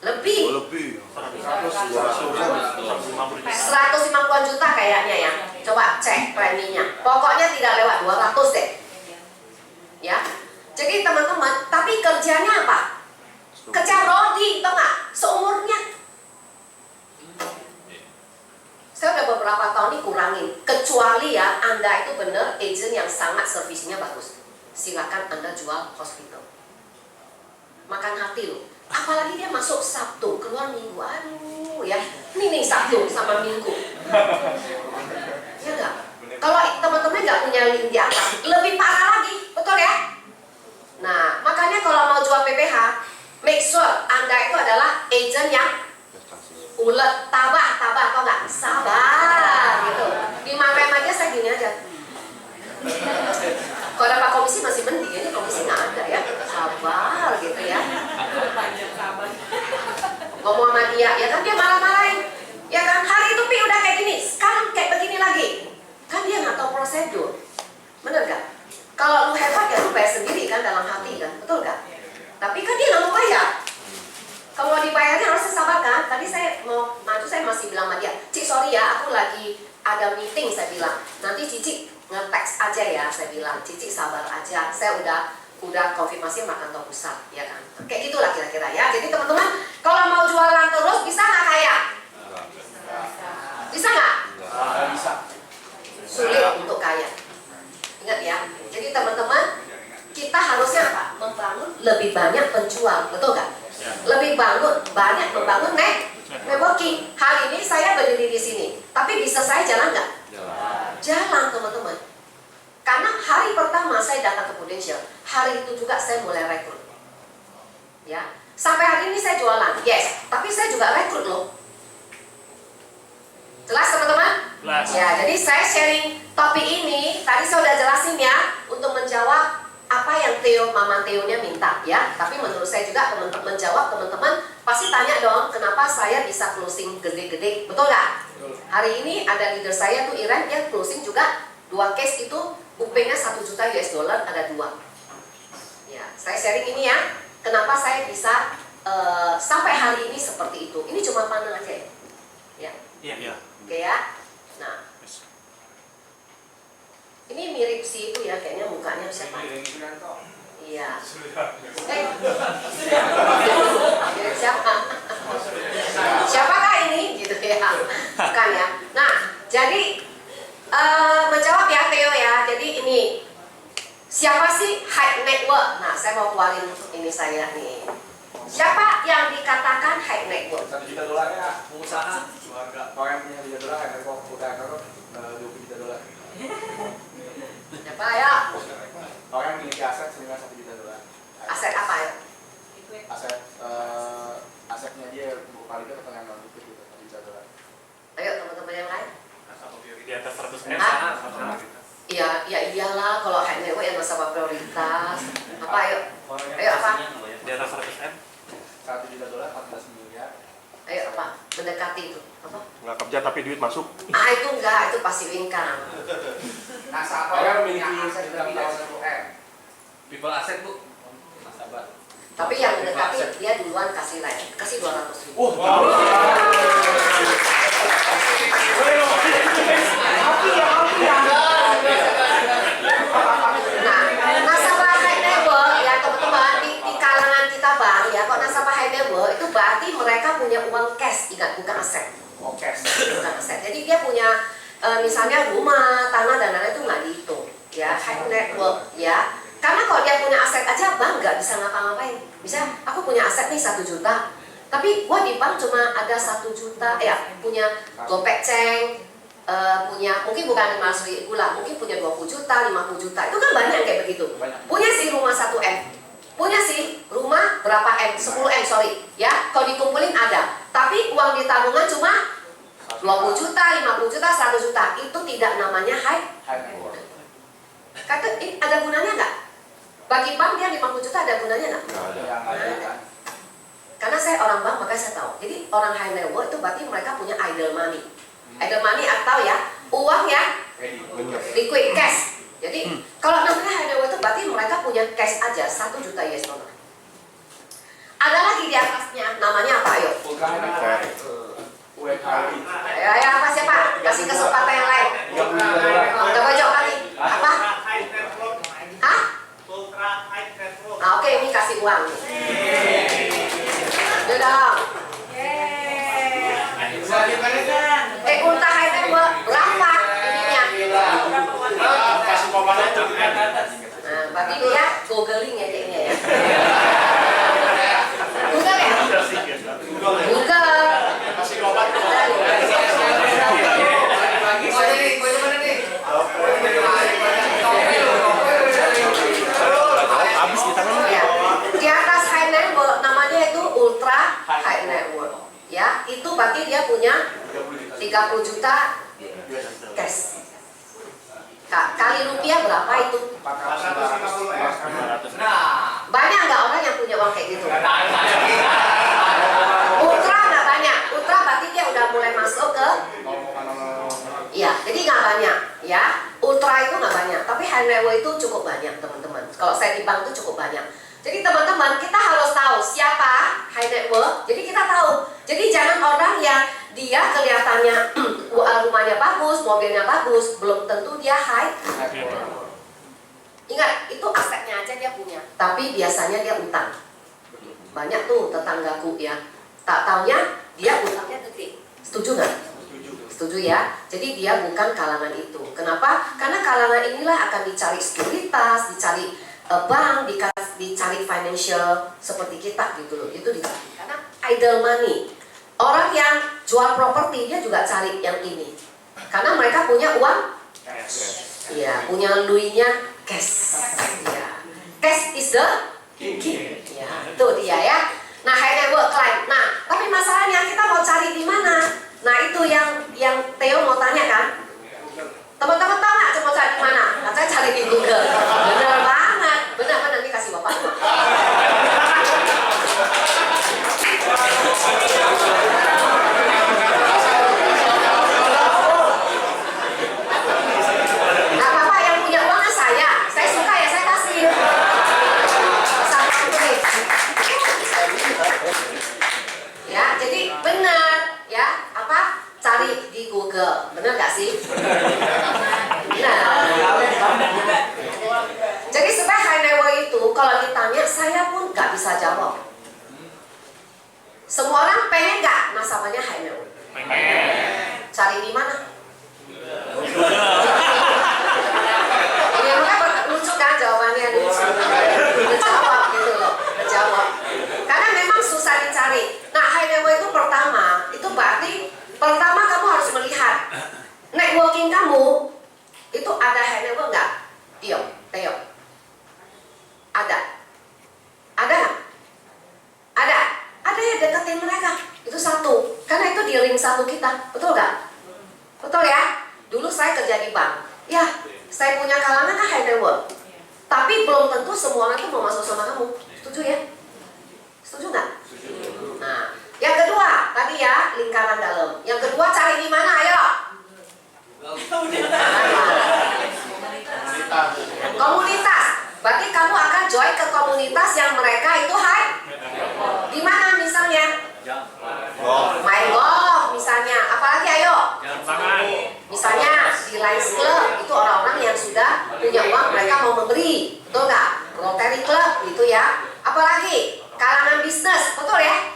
Lebih. Oh, lebih. 150 juta kayaknya ya. Coba cek preminya. Pokoknya tidak lewat 200 deh. Ya. Jadi teman-teman, tapi kerjanya apa? Kerja rodi, tau nggak? Seumurnya. Saya udah beberapa tahun ini kurangin. Kecuali ya, Anda itu benar agent yang sangat servisnya bagus. Silakan Anda jual hospital. Makan hati loh. Apalagi dia masuk Sabtu, keluar Minggu. Aduh ya, ini nih Sabtu sama Minggu. Ya nggak? Kalau teman-teman nggak punya link di atas, lebih parah lagi, betul ya? Nah, makanya kalau mau jual PPH, make sure Anda itu adalah agent yang ulet, tabah, tau nggak? Sabar, gitu. Dimarahin aja saya gini aja. Kalau dapat komisi masih mending, ini komisi nggak ada ya. Sabar, gitu ya. Ngomong sama dia, ya kan dia marah-marahin. Ya kan, hari itu Pi udah kayak gini, sekarang kayak begini lagi. Kan dia nggak tahu prosedur. Bener nggak? Kalau lu hebat ya lu bayar sendiri kan dalam hati kan, betul nggak? Tapi kan dia nggak mau bayar. meeting saya bilang, nanti Cici nge-text aja ya, saya bilang, Cici sabar aja, saya udah konfirmasi kantor pusat, ya kan? Kayak gitulah kira-kira ya. Jadi teman-teman, kalau mau jualan terus bisa nggak kaya? Bisa nggak? Bisa. Sulit untuk kaya. Ingat ya. Jadi teman-teman, kita harusnya apa? Membangun lebih banyak penjual, betul nggak? Lebih banyak membangun networking. Hari ini saya berdiri di sini, tapi bisa saya jalan nggak? Jalan teman-teman. Karena hari pertama saya datang ke Prudential, hari itu juga saya mulai rekrut. Ya, sampai hari ini saya jualan, yes, tapi saya juga rekrut loh. Jelas teman-teman? Jelas. Ya, jadi saya sharing topik ini, tadi saya udah jelasin ya, untuk menjawab apa yang Mama Theo-nya minta ya. Tapi menurut saya juga teman-teman menjawab, teman-teman pasti tanya dong, kenapa saya bisa closing gede-gede, betul nggak? Hari ini ada leader saya tuh Iren, dia closing juga 2 case itu UP-nya 1 juta US dollar, ada 2. Ya, saya sharing ini ya, kenapa saya bisa sampai hari ini seperti itu. Ini cuma pandang aja ya. Ya. Iya. Oke ya. Nah, ini mirip si itu ya, kayaknya mukanya siapa? Iya. Mirip siapa? Siapakah ini? Gitu ya. Bukan ya. Nah, jadi menjawab ya Theo ya. Jadi ini siapa sih high network? Nah, saya mau keluarin ini saya nih. Siapa yang dikatakan high network? $1 juta ya, pengusaha, keluarga. Kalau yang punya $1 juta, kan kok udah $20 juta. Siapa ya? Kalau yang memiliki aset senilai $1 juta. Aset apa ya? Asetnya dia kali itu ketemu yang non liquid gitu, $1 juta. Ayo teman-teman yang lain. Di atas 100 M. Iya, ya iyalah kalau high network yang nasabah prioritas. Apa ayo? Ayo apa? Di atas 100 M. $1 juta, 14 miliar. Ayo apa? Mendekati itu. Apa? Nggak kerja tapi duit masuk. Ah itu enggak, itu passive income. Nasabah yang memiliki aset dalam tahun 1 M. People asset bu, nasabah. Tapi yang mendekati dia duluan kasih lain, kasih 200.000. Nah, nasabah high network ya teman-teman di kalangan kita bang ya, kok nasabah high network itu berarti mereka punya uang cash, ingat bukan aset. Oke. Bukan aset. Jadi dia punya misalnya rumah, tanah dan lain-lain itu nggak dihitung ya, high network ya. Karena kalau dia punya aset aja bang nggak bisa ngapa-ngapain. Bisa aku punya aset nih 1 juta, tapi gua di bank cuma ada 1 juta, ya punya gopek ceng, punya mungkin bukan 500.000 lah, mungkin punya 20 juta, 50 juta, itu kan banyak kayak begitu. Punya sih rumah 1 M, punya sih rumah berapa M, 10 M sorry, ya kalau dikumpulin ada, tapi uang di tabungan cuma 20 juta, 50 juta, 100 juta, itu tidak namanya high. Kata ada gunanya nggak? Bagi bank dia 50 juta ada gunanya nggak? Ada. Karena saya orang bank makanya saya tahu. Jadi orang high net worth itu berarti mereka punya idle money. Idle money atau ya uang ya liquid cash. Jadi kalau namanya high net worth itu berarti mereka punya cash aja 1 juta US dollar. Ada lagi di atasnya namanya apa ayo? Ayo apa siapa? Kasih kesempatan yang lain. Coba jawab lagi. Apa? Hah? Nah, oke ini kasih uang. Udah dong. Unta high net worth berapa ininya? Nah, berarti dia googling ya kayaknya ya. Google ya? Google. Habis di tangan. Ya. Di atas high net worth namanya itu ultra high net worth. Ya, itu berarti dia punya 30 juta cash. Kali rupiah berapa itu? Banyak nggak orang yang punya uang kayak gitu? Ultra nggak banyak. Ultra berarti dia udah mulai masuk ke. Iya, jadi nggak banyak. Ya, ultra itu nggak banyak. Tapi high net worth itu cukup banyak teman-teman. Kalau saya di bank itu cukup banyak. Jadi teman-teman, kita harus tahu siapa high net worth. Jadi kita tahu. Jadi jangan orang yang dia kelihatannya rumahnya bagus, mobilnya bagus, belum tentu dia high. Ingat, itu asetnya aja dia punya, tapi biasanya dia utang. Banyak tuh tetanggaku ya, tak taunya dia utangnya gede. Setuju nggak? Setuju ya. Jadi dia bukan kalangan itu. Kenapa? Karena kalangan inilah akan dicari sekuritas, dicari bank, dicari financial seperti kita gitu loh. Itu dicari. Karena idle money. Orang yang jual properti dia juga cari yang ini. Karena mereka punya uang. Iya, punya luinya cash. Ya. Cash is the king. Ya, itu dia ya. Nah, high net worth client. Nah, tapi masalahnya kita mau cari di mana? Nah, itu yang Theo mau tanya kan? Teman-teman tahu nggak mau cari di mana? Nah, saya cari di Google. Benar banget. Benar kan nanti kasih Bapak. Nah, Bapak yang punya uangnya saya suka ya saya kasih. Ya, jadi benar ya apa? Cari di Google, benar nggak sih? Benar. Jadi sebenarnya high net worth itu kalau ditanya saya pun nggak bisa jawab. Semua orang pengen nggak nasabahnya high net worth? Cari di mana? Ya makanya lucu kan jawabannya lucu. Menjawab gitu loh, menjawab. Karena memang susah dicari. Nah, high net worth itu pertama, itu berarti pertama kamu harus melihat networking kamu itu ada high net worth nggak? Theo. Ada nggak? Ada ya, deketin mereka. Itu satu. Karena itu di ring satu kita, betul nggak? Betul ya? Dulu saya kerja di bank. Ya, saya punya kalangan kan high net worth. Tapi belum tentu semua orang itu mau masuk sama kamu. Setuju ya? Setuju nggak? Nah, yang kedua tadi ya lingkaran dalam. Yang kedua cari di mana? Ayo. Komunitas. Berarti kamu akan join ke komunitas yang mereka itu high. Di mana misalnya? Main golf misalnya. Apalagi ayo. Misalnya di Lions Club itu orang-orang yang sudah punya uang mereka mau memberi, betul nggak? Rotary Club itu ya. Apalagi kalangan bisnis, betul ya?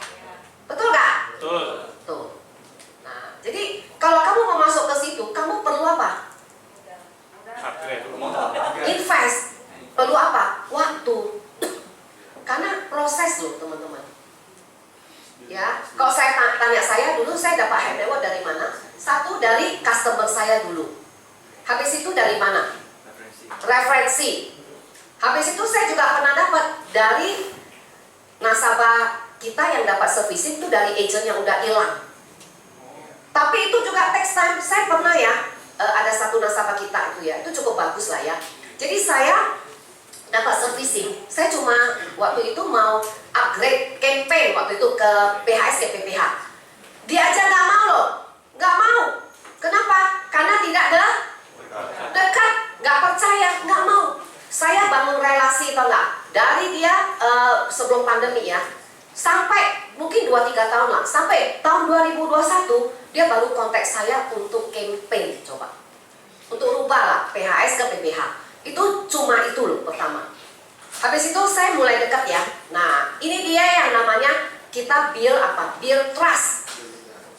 Betul nggak? Betul. Tuh. Nah, jadi kalau kamu mau masuk ke situ, kamu perlu apa? Invest. Perlu apa? Waktu. Karena proses loh teman-teman. Ya, kalau saya tanya saya dulu saya dapat high net worth dari mana? Satu dari customer saya dulu. Habis itu dari mana? Referensi. Habis itu saya juga pernah dapat dari nasabah kita yang dapat servicing itu dari agent yang udah hilang. Tapi itu juga takes time. Saya pernah ya ada satu nasabah kita itu ya, itu cukup bagus lah ya. Jadi saya dapat servicing. Saya cuma waktu itu mau upgrade campaign waktu itu ke PHS ke PPH. Dia aja nggak mau loh, nggak mau. Kenapa? Karena tidak ada dekat, nggak percaya, nggak mau. Saya bangun relasi tau nggak? Dari dia sebelum pandemi ya, sampai mungkin 2-3 tahun lah, sampai tahun 2021 dia baru kontak saya untuk campaign coba, untuk rubah lah PHS ke PPH. Itu cuma itu loh pertama. Habis itu saya mulai dekat ya. Nah ini dia yang namanya kita build apa? Build trust.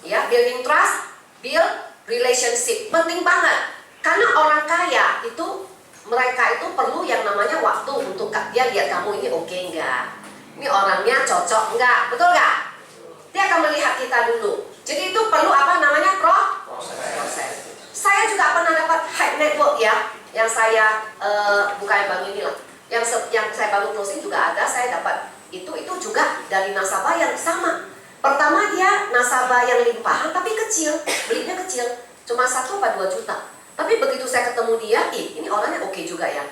Ya, building trust, build relationship. Penting banget. Karena orang kaya itu mereka itu perlu yang namanya waktu untuk dia lihat kamu ini oke nggak? Ini orangnya cocok nggak? Betul nggak? Dia akan melihat kita dulu. Jadi itu perlu apa namanya proses. Saya juga pernah dapat high net worth ya. Yang saya bukan bank ini lah, yang saya baru closing juga ada, saya dapat itu juga dari nasabah yang sama. Pertama dia nasabah yang limpahan tapi kecil, belinya kecil, cuma 1-2 juta. Tapi begitu saya ketemu dia, ini orangnya oke juga ya.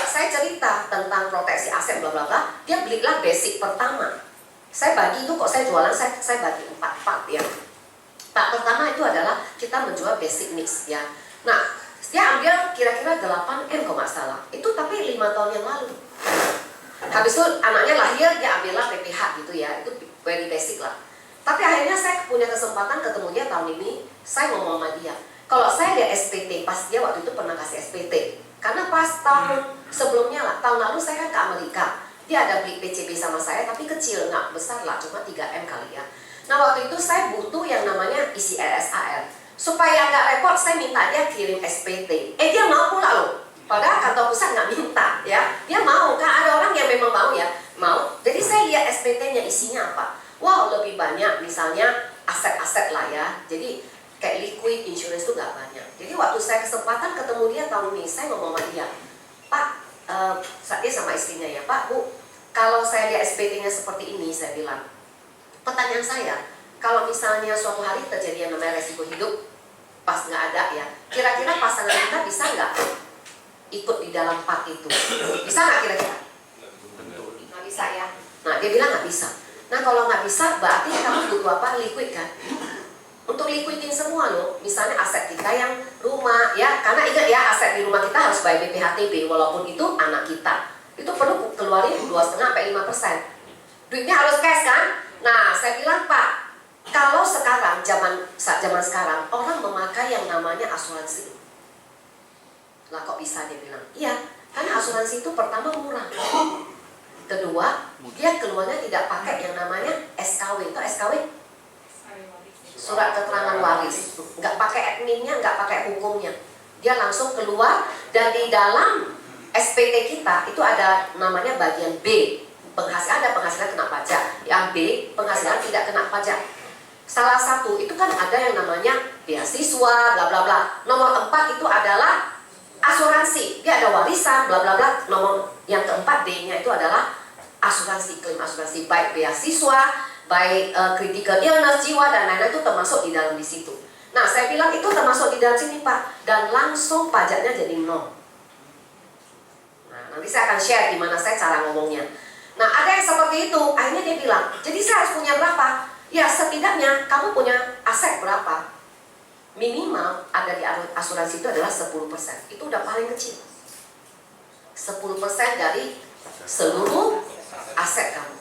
Saya cerita tentang proteksi aset bla bla bla, dia belilah basic pertama. Saya bagi itu kok saya jualan, saya bagi 4 part ya. Part pertama itu adalah kita menjual basic needs ya. Nah dia ambil kira-kira 8M kalau nggak salah. Itu tapi 5 tahun yang lalu. Habis itu anaknya lahir, dia ambillah PPH gitu ya, itu very basic lah. Tapi akhirnya saya punya kesempatan ketemu dia tahun ini, saya ngomong sama dia. Kalau saya lihat SPT, pas dia waktu itu pernah kasih SPT. Karena pas tahun sebelumnya lah, tahun lalu saya kan ke Amerika. Dia ada beli PCB sama saya, tapi kecil, nggak besar lah, cuma 3M kali ya. Nah waktu itu saya butuh yang namanya isi RSAL. Supaya nggak repot, saya minta dia kirim SPT. Dia mau pula loh. Padahal kantor pusat nggak minta ya. Dia mau, kan ada orang yang memang mau ya. Mau. Jadi saya lihat SPT-nya isinya apa. Wow, lebih banyak misalnya aset-aset lah ya. Jadi kayak liquid insurance itu nggak banyak. Jadi waktu saya kesempatan ketemu dia tahun ini, saya ngomong sama dia, Pak, dia sama istrinya ya, Pak, Bu, kalau saya lihat SPT-nya seperti ini, saya bilang, pertanyaan saya, kalau misalnya suatu hari terjadi yang namanya resiko hidup, pas nggak ada ya, kira-kira pasangan kita bisa nggak ikut di dalam part itu? Bisa nggak kira-kira? Nggak bisa ya. Nah dia bilang nggak bisa. Nah kalau nggak bisa, berarti kamu butuh apa? Liquid kan? Untuk liquidin semua loh, misalnya aset kita yang rumah ya, karena ingat ya aset di rumah kita harus bayar BPHTB, walaupun itu anak kita, itu perlu keluarin 2,5–5%. Duitnya harus cash kan? Nah saya bilang Pak, kalau sekarang zaman sekarang orang memakai yang namanya asuransi. Lah kok bisa, dia bilang, iya, karena asuransi itu pertama murah. Kedua, dia keluarnya tidak pakai yang namanya SKW. Itu SKW? Surat keterangan waris. Nggak pakai adminnya, nggak pakai hukumnya. Dia langsung keluar, dan di dalam SPT kita itu ada namanya bagian B. Ada penghasilan kena pajak. Yang B, penghasilan tidak kena pajak. Salah satu itu kan ada yang namanya beasiswa, bla bla bla. Nomor 4 itu adalah asuransi. Dia ada warisan, bla bla bla. Nomor yang keempat D-nya itu adalah asuransi, klaim asuransi, baik beasiswa, baik critical illness, jiwa dan lain-lain itu termasuk di dalam di situ. Nah, saya bilang itu termasuk di dalam sini Pak, dan langsung pajaknya jadi 0. Nah, nanti saya akan share gimana saya cara ngomongnya. Nah, ada yang seperti itu. Akhirnya dia bilang, jadi saya harus punya berapa? Ya, setidaknya kamu punya aset berapa? Minimal ada di asuransi itu adalah 10%. Itu udah paling kecil. 10% dari seluruh aset kamu.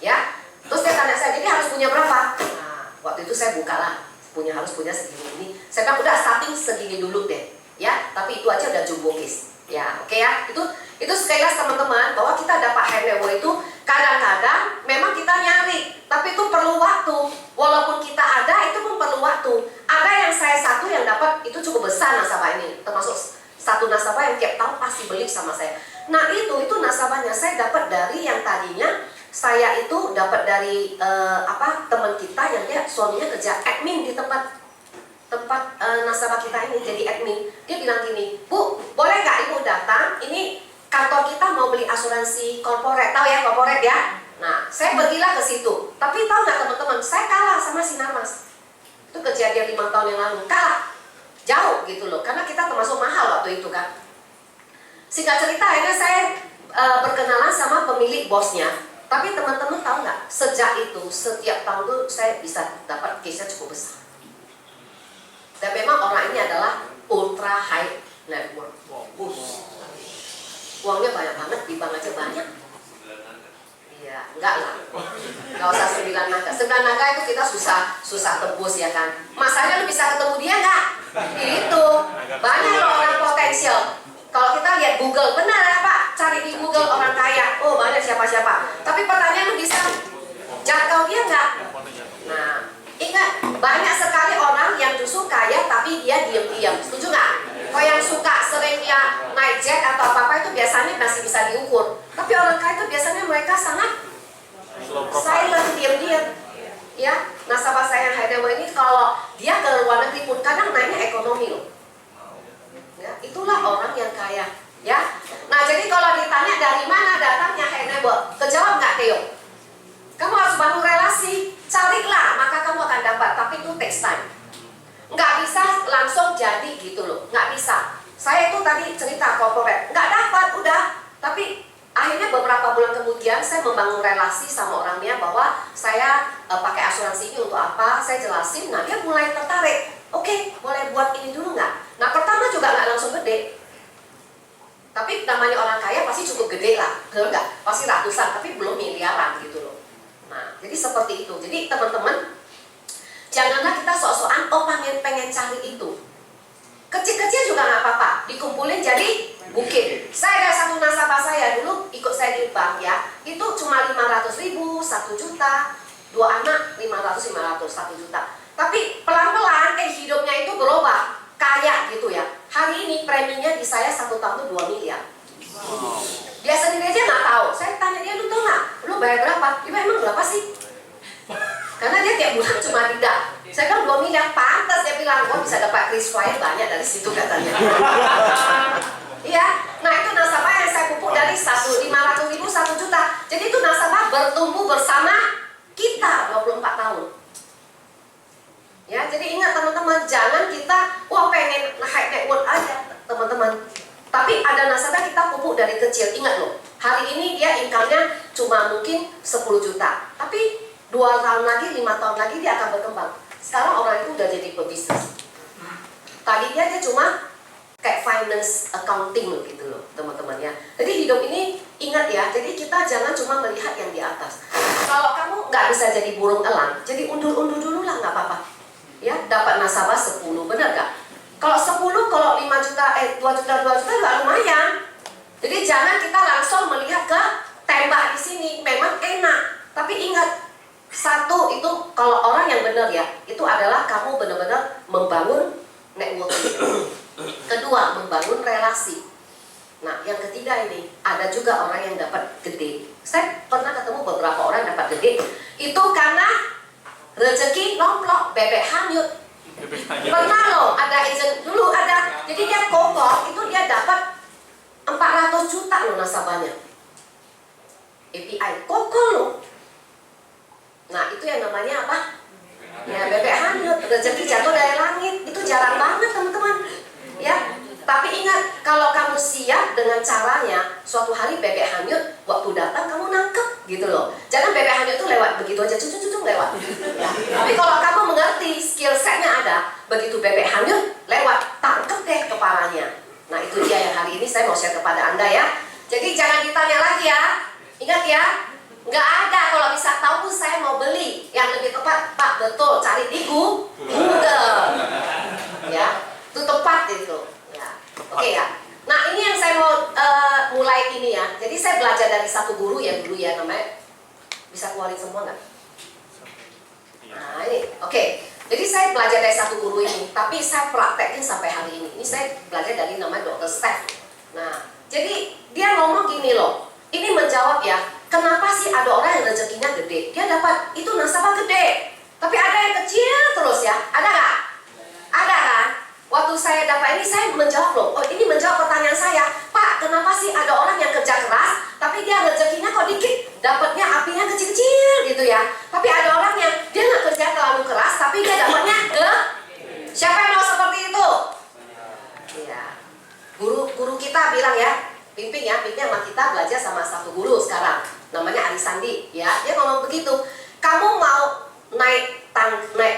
Ya. Terus dia tanya saya, jadi harus punya berapa? Nah, waktu itu saya bukalah, harus punya segini ini. Saya bilang udah starting segini dulu deh, ya. Tapi itu aja udah jumbo case, ya. Oke ya. Itu sekilas teman-teman bahwa kita dapat high level itu kadang-kadang memang kita nyari, tapi itu perlu waktu. Walaupun kita ada, itu pun perlu waktu. Ada yang saya satu yang dapat itu cukup besar nasabah ini, termasuk satu nasabah yang tiap tahun pasti beli sama saya. Nah itu nasabahnya saya dapat dari yang tadinya saya itu dapat dari teman kita yang dia suaminya kerja admin di tempat nasabah kita ini, jadi admin. Dia bilang gini, Bu, boleh nggak Ibu datang? Ini kantor kita mau beli asuransi korporat, tahu ya korporat ya? Nah, saya pergilah ke situ. Tapi tahu nggak teman-teman, saya kalah sama Sinarmas. Itu kejadian 5 tahun yang lalu, kalah jauh gitu loh, karena kita termasuk mahal waktu itu kan. Singkat cerita, akhirnya saya berkenalan sama pemilik bosnya. Tapi teman-teman tahu nggak, sejak itu setiap tahun tuh saya bisa dapat case-nya cukup besar. Dan memang orang ini adalah ultra high net worth. Uangnya banyak banget, di bank aja banyak. Iya, enggak lah. Nggak usah 9 naga. 9 naga itu kita susah tebus ya kan. Masanya lu bisa ketemu dia nggak? Itu banyak loh orang potensial. Kalau kita lihat Google, benar ya Pak, cari di Google orang kaya, oh banyak siapa-siapa. Tapi pertanyaan lu bisa jangkau dia nggak? Nah, ingat, banyak sekali orang yang justru kaya tapi dia diam-diam, setuju nggak? Kalau yang suka sering dia naik jet atau apa-apa itu biasanya masih bisa diukur. Tapi orang kaya itu biasanya mereka sangat silent, diam-diam. Ya, nasabah saya yang Heidelberg ini kalau dia ke luar negeri pun kadang naiknya ekonomi loh. Ya, itulah orang yang kaya, ya. Nah, jadi kalau ditanya dari mana datangnya Heidelberg, kejawab nggak Theo? Kamu harus bangun relasi, carilah, maka kamu akan dapat. Tapi itu takes time. Nggak bisa langsung jadi gitu loh, nggak bisa. Saya itu tadi cerita corporate, nggak dapat, udah. Tapi akhirnya beberapa bulan kemudian saya membangun relasi sama orangnya bahwa saya pakai asuransi ini untuk apa, saya jelasin. Nah, dia mulai tertarik. Oke, boleh buat ini dulu nggak? Nah, pertama juga nggak langsung gede. Tapi namanya orang kaya pasti cukup gede lah, betul nggak? Pas pasti ratusan, tapi belum miliaran gitu loh. Nah, jadi seperti itu. Jadi teman-teman, janganlah kita sok-sokan pengen cari itu. Kecil-kecil juga nggak apa-apa, dikumpulin jadi bukit. Saya ada satu nasabah saya dulu ikut saya di bank ya, itu cuma 500.000, 1 juta, 2 anak 500, 1 juta. Tapi pelan-pelan hidupnya itu berubah, kaya gitu ya. Hari ini preminya di saya 1 tahun tuh 2 miliar. Dia sendiri aja nggak tahu. Saya tanya dia, lu tau nggak? Lu bayar berapa? Dia emang berapa sih? Karena dia tiap bulan cuma tidak. Saya kan 2 miliar, pantas dia bilang, gua bisa dapat KrisFlyer banyak dari situ katanya. Iya, nah itu nasabah yang saya pupuk dari 500.000, 1 juta. Jadi itu nasabah bertumbuh bersama kita 24 tahun. Ya, jadi ingat teman-teman, jangan kita pengen high net worth aja teman-teman. Tapi ada nasabah kita pupuk dari kecil. Ingat loh, hari ini dia income-nya cuma mungkin 10 juta. Tapi 2 tahun lagi, 5 tahun lagi dia akan berkembang. Sekarang orang itu udah jadi pebisnis. Tadinya dia cuma kayak finance accounting loh gitu loh teman-teman ya. Jadi hidup ini ingat ya, jadi kita jangan cuma melihat yang di atas. Kalau kamu nggak bisa jadi burung elang, jadi undur-undur dulu lah, nggak apa-apa. Ya, dapat nasabah 10, benar nggak? Kalau 10, kalau 5 juta, 2 juta nggak lumayan. Jadi jangan kita langsung melihat ke tembak di sini, memang enak. Tapi ingat, satu itu kalau orang yang benar ya, itu adalah kamu benar-benar membangun networking. Kedua, membangun relasi. Nah, yang ketiga ini, ada juga orang yang dapat gede. Saya pernah ketemu beberapa orang yang dapat gede. Itu karena rezeki nomplok, bebek hanyut. Pernah loh, ada agent dulu ada. Jadi dia kokoh, itu dia dapat 400 juta loh nasabahnya. API, kokoh loh. Nah, itu yang namanya apa? Ya, bebek hanyut, rezeki jatuh dari langit. Itu jarang banget teman-teman. Ya, tapi ingat, kalau kamu siap dengan caranya, suatu hari bebek hanyut, waktu datang kamu nangkep gitu loh. Jangan bebek hanyut itu lewat begitu aja, cucuk lewat. Ya. Tapi kalau kamu mengerti skill setnya ada, begitu bebek hanyut lewat, tangkep deh kepalanya. Nah, itu dia yang hari ini saya mau share kepada Anda ya. Jadi jangan ditanya lagi ya. Ingat ya, nggak ada kalau bisa tahu saya mau beli. Yang lebih tepat, Pak, betul, cari di Google. Ya. Itu tepat itu ya. Oke ya. Nah, ini yang saya mau mulai ini ya. Jadi saya belajar dari satu guru ya dulu ya, namanya, bisa keluarin semua nggak? Nah ini oke. Jadi saya belajar dari satu guru ini, tapi saya praktekin sampai hari ini. Ini saya belajar dari namanya Dr. Steph. Nah, jadi dia ngomong gini loh, ini menjawab ya, kenapa sih ada orang yang rezekinya gede, dia dapat itu nasabah gede, tapi ada yang kecil terus ya, ada nggak? Ada kan? Waktu saya dapat ini, saya menjawab loh, ini menjawab pertanyaan saya, Pak, kenapa sih ada orang yang kerja keras, tapi dia rezekinya kok dikit, dapatnya apinya kecil-kecil gitu ya. Tapi ada orang yang dia nggak kerja terlalu keras, tapi dia dapatnya siapa yang mau seperti itu? Iya. Guru kita bilang ya, pimpin sama kita belajar sama satu guru sekarang, namanya Ari Sandi, ya. Dia ngomong begitu, kamu mau naik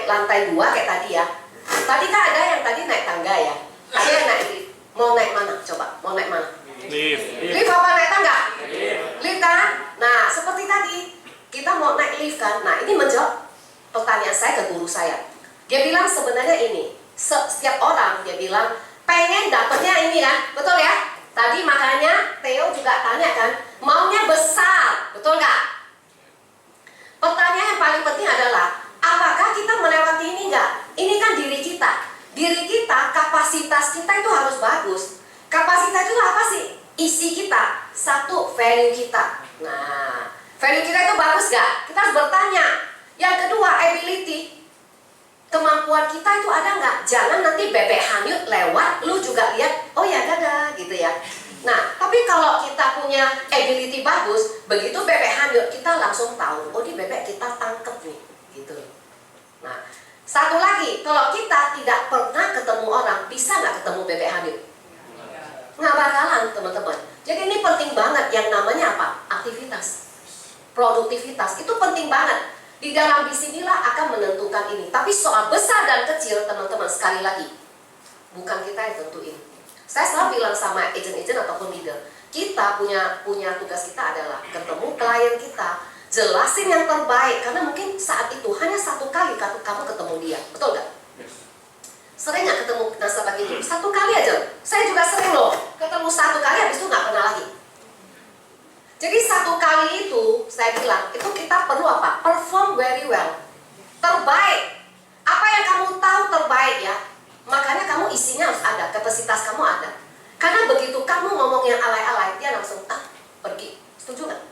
lantai 2 kayak tadi ya. Tadi kan ada yang tadi naik tangga ya, ada yang naik lift. Mau naik mana? Coba, mau naik mana? Lift apa naik tangga? Lift kan? Nah, seperti tadi, kita mau naik lift kan? Nah, ini menjawab pertanyaan saya ke guru saya. Dia bilang sebenarnya ini, setiap orang dia bilang pengen dapetnya ini kan? Betul ya? Tadi makanya Theo juga tanya kan, maunya besar, betul nggak? Pertanyaan yang paling penting adalah, apakah kita melewati ini nggak? Ini kan diri kita. Diri kita, kapasitas kita itu harus bagus. Kapasitas itu apa sih? Isi kita. Satu, value kita. Nah, value kita itu bagus nggak? Kita harus bertanya. Yang kedua, ability. Kemampuan kita itu ada nggak? Jangan nanti bebek hanyut lewat, lu juga lihat, oh ya ada gitu ya. Nah, tapi kalau kita punya ability bagus, begitu bebek hanyut, kita langsung tahu, oh ini bebek kita tangkep nih, gitu. Nah, satu lagi, kalau kita tidak pernah ketemu orang, bisa nggak ketemu bebek hanyut? Nggak bakalan, teman-teman. Jadi ini penting banget, yang namanya apa? Aktivitas, produktivitas, itu penting banget. Di dalam disinilah akan menentukan ini. Tapi soal besar dan kecil, teman-teman, sekali lagi, bukan kita yang tentuin. Saya selalu bilang sama agent-agent ataupun leader, kita punya tugas kita adalah ketemu klien kita, jelasin yang terbaik, karena mungkin saat itu hanya satu kali kamu ketemu dia, betul nggak? Sering nggak ketemu nasabah gitu? Satu kali aja. Saya juga sering loh, ketemu satu kali habis itu nggak pernah lagi. Jadi satu kali itu, saya bilang, itu kita perlu apa? Perform very well. Terbaik. Apa yang kamu tahu terbaik ya, makanya kamu isinya harus ada, kapasitas kamu ada. Karena begitu kamu ngomong yang alay-alay, dia langsung, pergi. Setuju nggak?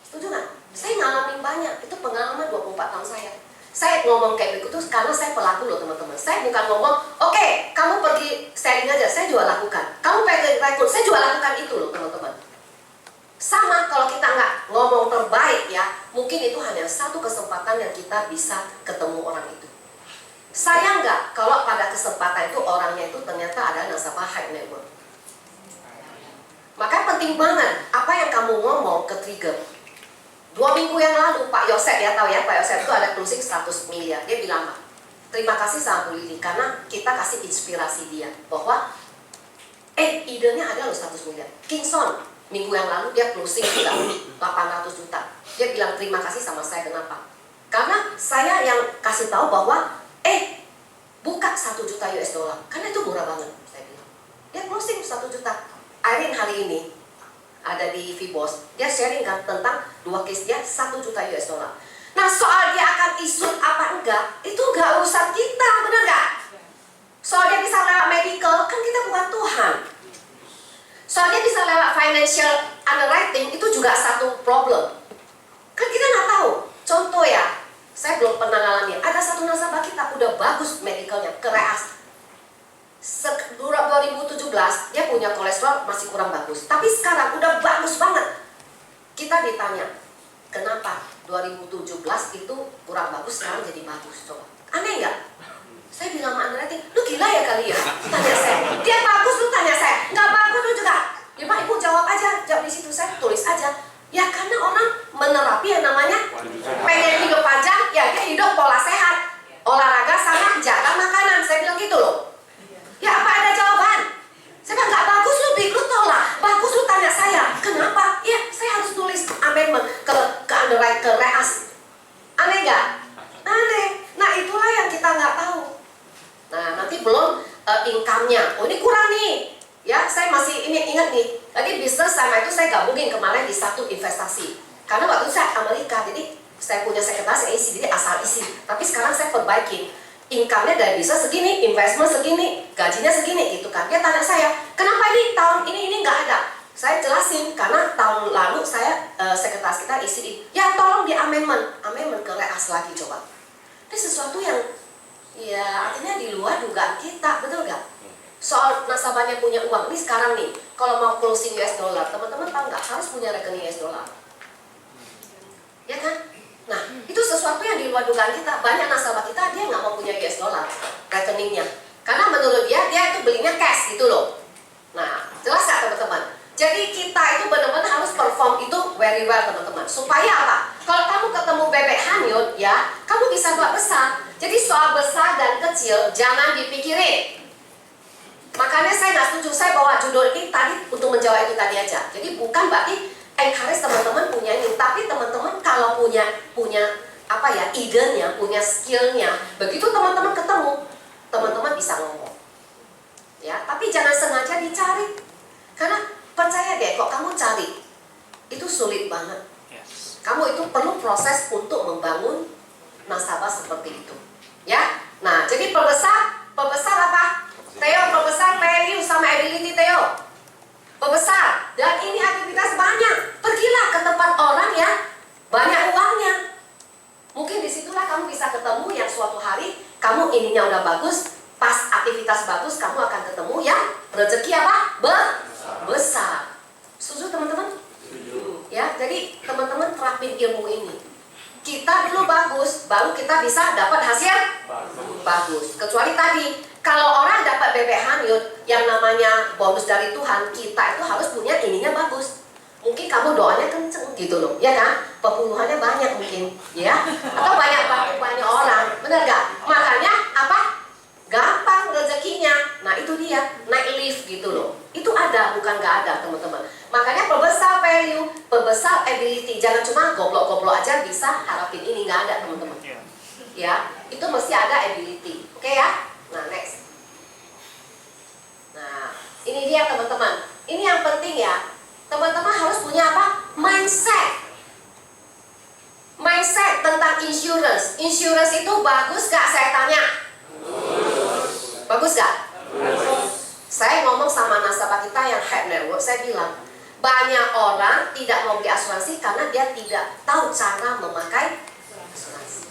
Setuju nggak? Saya ngalamin banyak, itu pengalaman 24 tahun saya. Saya ngomong kayak begitu karena saya pelaku loh teman-teman. Saya bukan ngomong, oke, kamu pergi selling aja, saya juga lakukan. Kamu pergi rekrut, saya juga lakukan itu loh teman-teman. Sama kalau kita nggak ngomong terbaik ya, mungkin itu hanya satu kesempatan yang kita bisa ketemu orang itu. Sayang nggak kalau pada kesempatan itu orangnya itu ternyata ada nasabah high net worth. Maka penting banget apa yang kamu ngomong ke trigger. 2 minggu yang lalu Pak Yosef ya tahu ya, Pak Yosef itu ada closing 100 miliar. Dia bilang, Pak, terima kasih sama Bu Lili karena kita kasih inspirasi dia bahwa idenya ada loh 100 miliar. Kingston minggu yang lalu dia closing juga 800 juta. Dia bilang terima kasih sama saya, kenapa? Karena saya yang kasih tahu bahwa buka 1 juta US dollar, karena itu murah banget, saya bilang. Dia closing 1 juta. Irene hari ini ada di Vibos, dia sharing kan tentang 2 case dia 1 juta US dollar. Nah soal dia akan isut apa enggak, itu enggak urusan kita, bener nggak? Soal dia bisa lewat medical, kan kita bukan Tuhan. Soal dia bisa lewat financial underwriting, itu juga satu problem. Kan kita nggak tahu. Contoh ya, saya belum pernah ngalami. Ada satu nasabah kita udah bagus medicalnya, kereas. 2017 dia punya kolesterol masih kurang bagus, tapi sekarang udah bagus banget. Kita ditanya, kenapa 2017 itu kurang bagus, sekarang jadi bagus? Coba, aneh nggak? Saya bilang sama underwriting, lu gila ya kali ya? Tanya saya, dia bagus lu tanya saya, nggak bagus lu juga. Ya Pak, Ibu jawab aja, jawab di situ, saya tulis aja. Ya karena orang menerapi yang namanya pengen hidup panjang, ya dia hidup pola sehat, olahraga sama jaga makanan. Saya bilang gitu loh. Ya apa ada jawaban? Saya bilang nggak bagus lu, lu tolak. Bagus lu tanya saya, kenapa? Ya saya harus tulis amendment ke underwrite ke reas. Aneh nggak? Aneh. Nah itulah yang kita nggak tahu. Nah nanti belum income-nya. Oh ini kurang nih. Ya saya masih ini ingat nih. Tadi bisnis sama itu saya gabungin kemarin di satu investasi. Karena waktu itu saya Amerika, jadi saya punya sekretaris isi, jadi asal isi. Tapi sekarang saya perbaikin. Income-nya dari bisnis segini, investment segini, gajinya segini gitu kan. Dia tanya saya, kenapa ini tahun ini nggak ada? Saya jelasin karena tahun lalu saya sekretaris kita isi, ya tolong di amendment ke reas lagi coba. Ini sesuatu yang ya artinya di luar dugaan kita, betul nggak? Soal nasabahnya punya uang, ini sekarang nih, kalau mau closing US dollar, teman-teman tahu nggak harus punya rekening US dollar, ya kan? Nah, itu sesuatu yang di luar dugaan kita. Banyak nasabah kita dia nggak mau punya US dollar rekeningnya, karena menurut dia itu belinya cash gitu loh. Nah, jelas nggak teman-teman? Jadi kita itu benar-benar harus perform itu very well teman-teman. Supaya apa? Kalau kamu ketemu bebek hanyut ya, kamu bisa buat besar. Jadi soal besar dan kecil jangan dipikirin. Makanya saya nggak setuju, saya bawa judul ini tadi untuk menjawab itu tadi aja. Jadi bukan berarti encourage teman-teman punya ini, tapi teman-teman kalau punya apa ya, idenya, punya skillnya, begitu teman-teman ketemu, teman-teman bisa ngomong. Ya, tapi jangan sengaja dicari. Karena percaya deh, kok kamu cari, itu sulit banget. Kamu itu perlu proses untuk membangun nasabah seperti itu. Ya, nah jadi perbesar apa? Theo, perbesar value sama ability Theo. Perbesar, dan ini aktivitas banyak. Pergilah ke tempat orang yang banyak uangnya. Mungkin disitulah kamu bisa ketemu yang suatu hari kamu ininya udah bagus, pas aktivitas bagus kamu akan ketemu yang rezeki apa? Besar. Setuju teman-teman? Ya, jadi teman-teman terapin ilmu ini. Kita dulu bagus, baru kita bisa dapat hasil bagus. Kecuali tadi, kalau orang dapat bebek hanyut, yang namanya bonus dari Tuhan, kita itu harus punya ininya bagus. Mungkin kamu doanya kenceng gitu loh, ya kan? Pembunuhannya banyak mungkin, ya? Atau banyak orang, benar gak? Makanya apa? Gampang. uang rezekinya. Nah itu dia, naik lift gitu loh. Itu ada, bukan nggak ada teman-teman. Makanya perbesar value, perbesar ability. Jangan cuma goblok-goblok aja bisa harapin ini, nggak ada teman-teman. Ya, itu mesti ada ability. Oke ya? Nah next. Nah ini dia teman-teman. Ini yang penting ya. Teman-teman harus punya apa? Mindset. Mindset tentang insurance. Insurance itu bagus gak saya tanya? Bagus gak? Saya ngomong sama nasabah kita yang head network, saya bilang banyak orang tidak mau beli asuransi karena dia tidak tahu cara memakai asuransi.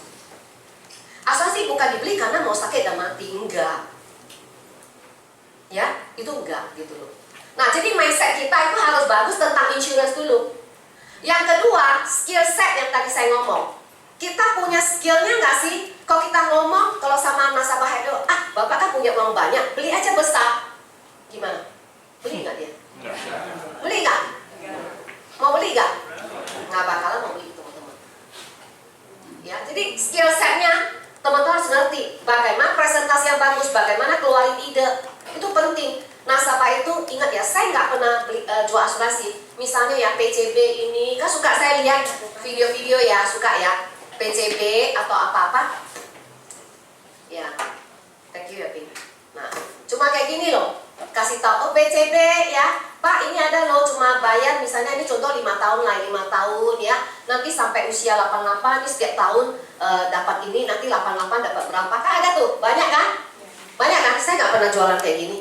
Asuransi bukan dibeli karena mau sakit dan mati, enggak. Ya, itu enggak gitu loh. Nah, jadi mindset kita itu harus bagus tentang insurance dulu. Yang kedua, skill set yang tadi saya ngomong. Kita punya skillnya nggak sih? Kalau kita ngomong, kalau sama nasabah head, bapak kan punya uang banyak, beli aja besar. Gimana? Beli nggak dia? Beli nggak? Mau beli nggak? Nggak bakalan mau beli teman-teman. Ya, jadi skill setnya teman-teman harus ngerti. Bagaimana presentasi yang bagus, bagaimana keluarin ide, itu penting. Nasabah itu ingat ya, saya nggak pernah jual asuransi. Misalnya ya PCB ini, kan suka saya lihat video-video ya, suka ya PCB atau apa-apa. Ya, thank you ya Pin. Nah, cuma kayak gini loh, kasih tahu, oh PCB ya, Pak ini ada loh, cuma bayar misalnya ini contoh 5 tahun lah, 5 tahun ya, nanti sampai usia 88, ini setiap tahun dapat ini, nanti 88 dapat berapa, kan ada tuh, banyak kan? Banyak kan? Saya nggak pernah jualan kayak gini.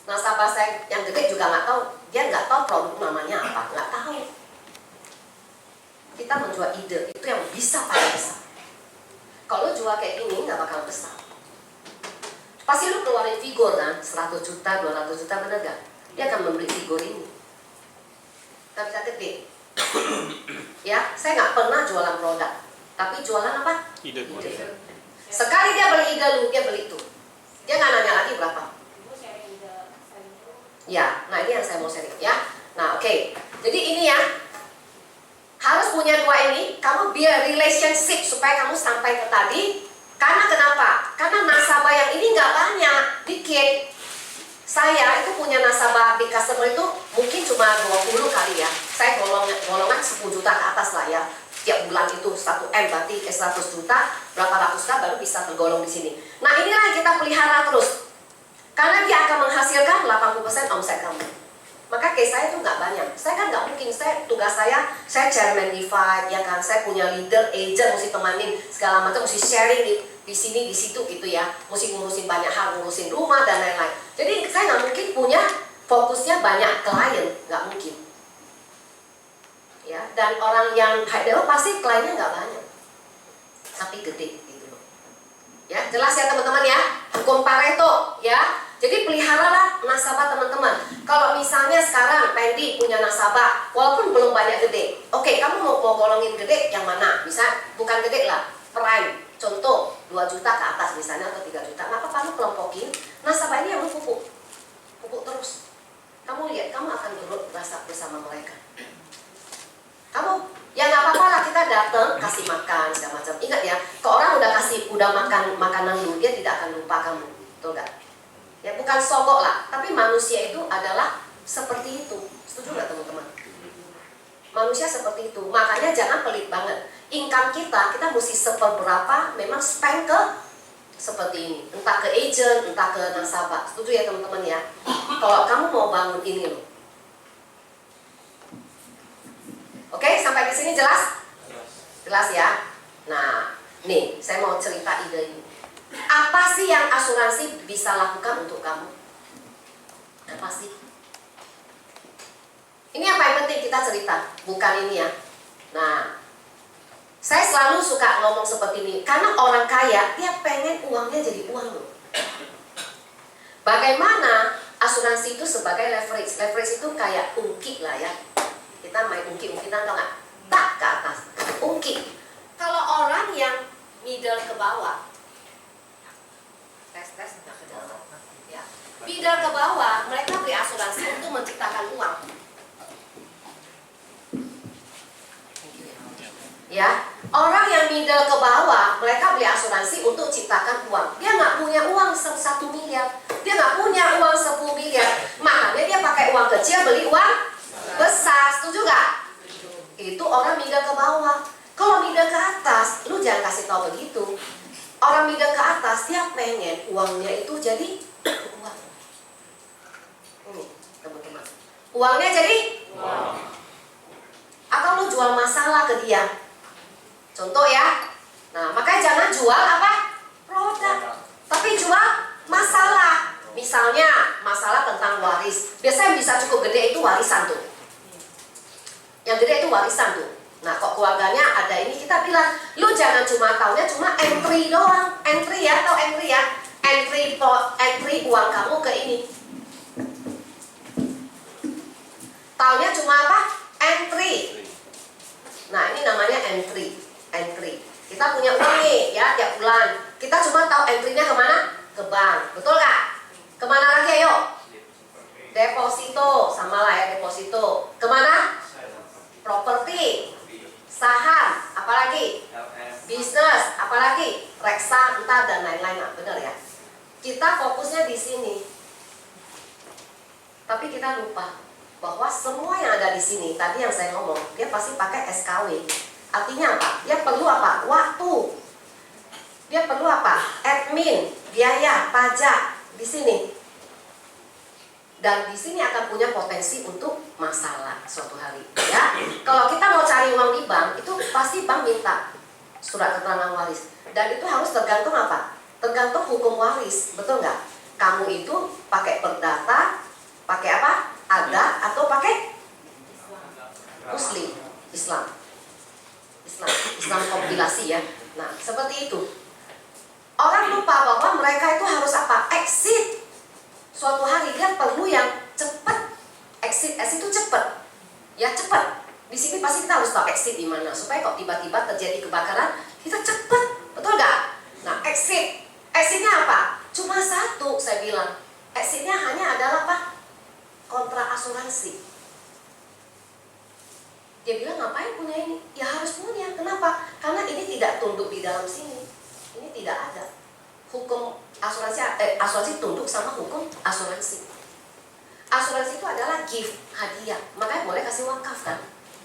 Nasabah saya yang gede juga nggak tahu, dia nggak tahu produk namanya apa, nggak tahu. Kita menjual ide, itu yang bisa paling besar. Kalau jual kayak gini nggak bakal besar. Pasti lu keluarin figur kan, 100 juta, 200 juta, bener gak? Dia akan membeli figur ini. Tapi bisa gede. Ya, saya nggak pernah jualan produk, tapi jualan apa? Ide. Sekali dia beli ide lu, dia beli itu. Dia nggak nanya lagi berapa. Ya, nah ini yang saya mau sharing ya. Nah oke, jadi ini ya, harus punya dua ini. Kamu build relationship supaya kamu sampai ke tadi. Karena kenapa? Karena nasabah yang ini nggak banyak, dikit. Saya itu punya nasabah big customer itu mungkin cuma 20 kali ya. Saya golongan 10 juta ke atas lah ya. Tiap bulan itu 1M berarti 100 juta, berapa ratus juta baru bisa tergolong di sini. Nah inilah yang kita pelihara terus. Karena dia akan menghasilkan 80% omset kamu. Maka case saya itu nggak banyak. Saya kan nggak mungkin, tugas saya chairman divide, ya kan. Saya punya leader, agent, mesti temanin segala macam, mesti sharing di sini, di situ gitu ya. Mesti ngurusin banyak hal, ngurusin rumah dan lain-lain. Jadi saya nggak mungkin punya fokusnya banyak klien, nggak mungkin. Ya, dan orang yang high level pasti kliennya nggak banyak, tapi gede gitu loh. Ya, jelas ya teman-teman ya. Hukum Pareto ya. Jadi peliharalah nasabah teman-teman. Kalau misalnya sekarang Pendi punya nasabah, walaupun belum banyak gede, oke, kamu mau golongin gede yang mana? Bisa bukan gede lah, prime. Contoh 2 juta ke atas misalnya atau 3 juta. Maka kamu kelompokin nasabah ini yang pupuk terus. Kamu lihat, kamu akan berasa bersama mereka. Kamu ya nggak apa-apa lah, kita datang kasih makan segala macam. Ingat ya, kalau orang udah makan makanan dulu, dia tidak akan lupa kamu, betul nggak? Ya bukan sogok lah, tapi manusia itu adalah seperti itu. Setuju nggak teman-teman? Manusia seperti itu, makanya jangan pelit banget. Income kita mesti seberapa memang spend ke seperti ini, entah ke agent, entah ke nasabah. Setuju ya teman-teman ya? Kalau kamu mau bangun ini loh. Oke, sampai di sini jelas? Jelas ya? Nah, nih saya mau cerita ide ini. Apa sih yang asuransi bisa lakukan untuk kamu? Apa sih? Ini yang paling penting kita cerita, bukan ini ya. Nah, saya selalu suka ngomong seperti ini, karena orang kaya, dia pengen uangnya jadi uang loh. Bagaimana asuransi itu sebagai leverage? Leverage itu kayak ungkit lah ya. Kita main ungkit-ungkitan tau nggak? Tak ke atas, ungkit. Kalau orang yang middle ke bawah, tes nggak ke dalam, ya. Middle ke bawah, mereka beli asuransi untuk menciptakan uang. Ya, Orang yang middle ke bawah, mereka beli asuransi untuk ciptakan uang. Dia nggak punya uang 1 miliar, dia nggak punya uang 10 miliar, makanya dia pakai uang kecil beli uang besar. Setuju nggak? Itu orang middle ke bawah. Kalau middle ke atas, lu jangan kasih tahu begitu. Orang middle ke atas, dia pengen uangnya itu jadi uang. Ini teman-teman, uangnya jadi uang. Atau lu jual masalah ke dia. Contoh ya, nah makanya jangan jual apa? Produk, tapi jual masalah. Misalnya masalah tentang waris. Biasanya bisa cukup gede itu warisan tuh. Yang gede itu warisan tuh. Nah kok keluarganya ada ini, kita bilang, lu jangan cuma taunya cuma entry doang. Entry ya, tau entry ya? Entry uang kamu ke ini. Taunya cuma apa? Entry. Nah ini namanya entry. Kita punya uang nih ya tiap bulan. Kita cuma tahu entry-nya kemana? Ke bank, betul nggak? Kemana lagi ayo? Deposito, sama lah ya deposito. Kemana? Properti, saham, apalagi? Bisnis, apalagi? Reksa, entah dan lain-lain, nah, bener ya? Kita fokusnya di sini. Tapi kita lupa bahwa semua yang ada di sini, tadi yang saya ngomong, dia pasti pakai SKW. Artinya apa? Dia perlu apa? Waktu. Dia perlu apa? Admin, biaya, pajak di sini. Dan di sini akan punya potensi untuk masalah suatu hari. Ya, kalau kita mau cari uang di bank, itu pasti bank minta surat keterangan waris. Dan itu harus tergantung apa? Tergantung hukum waris, betul nggak? Kamu itu pakai perdata, pakai apa? Ada atau pakai Muslim, Islam kompilasi ya. Nah, seperti itu. Orang lupa bahwa mereka itu harus apa? Exit. Suatu hari dia perlu yang cepat. Exit itu cepat. Ya cepat. Di sini pasti kita harus tahu exit di mana supaya kok tiba-tiba terjadi kebakaran, kita cepat. Betul nggak? Nah, exit. Exitnya apa? Cuma satu saya bilang. Exitnya hanya adalah apa? Kontra asuransi. Dia bilang ngapain punya ini? Ya harus punya. Kenapa? Karena ini tidak tunduk di dalam sini. Ini tidak ada. Hukum asuransi tunduk sama hukum asuransi. Asuransi itu adalah gift, hadiah. Makanya boleh kasih wakaf kan?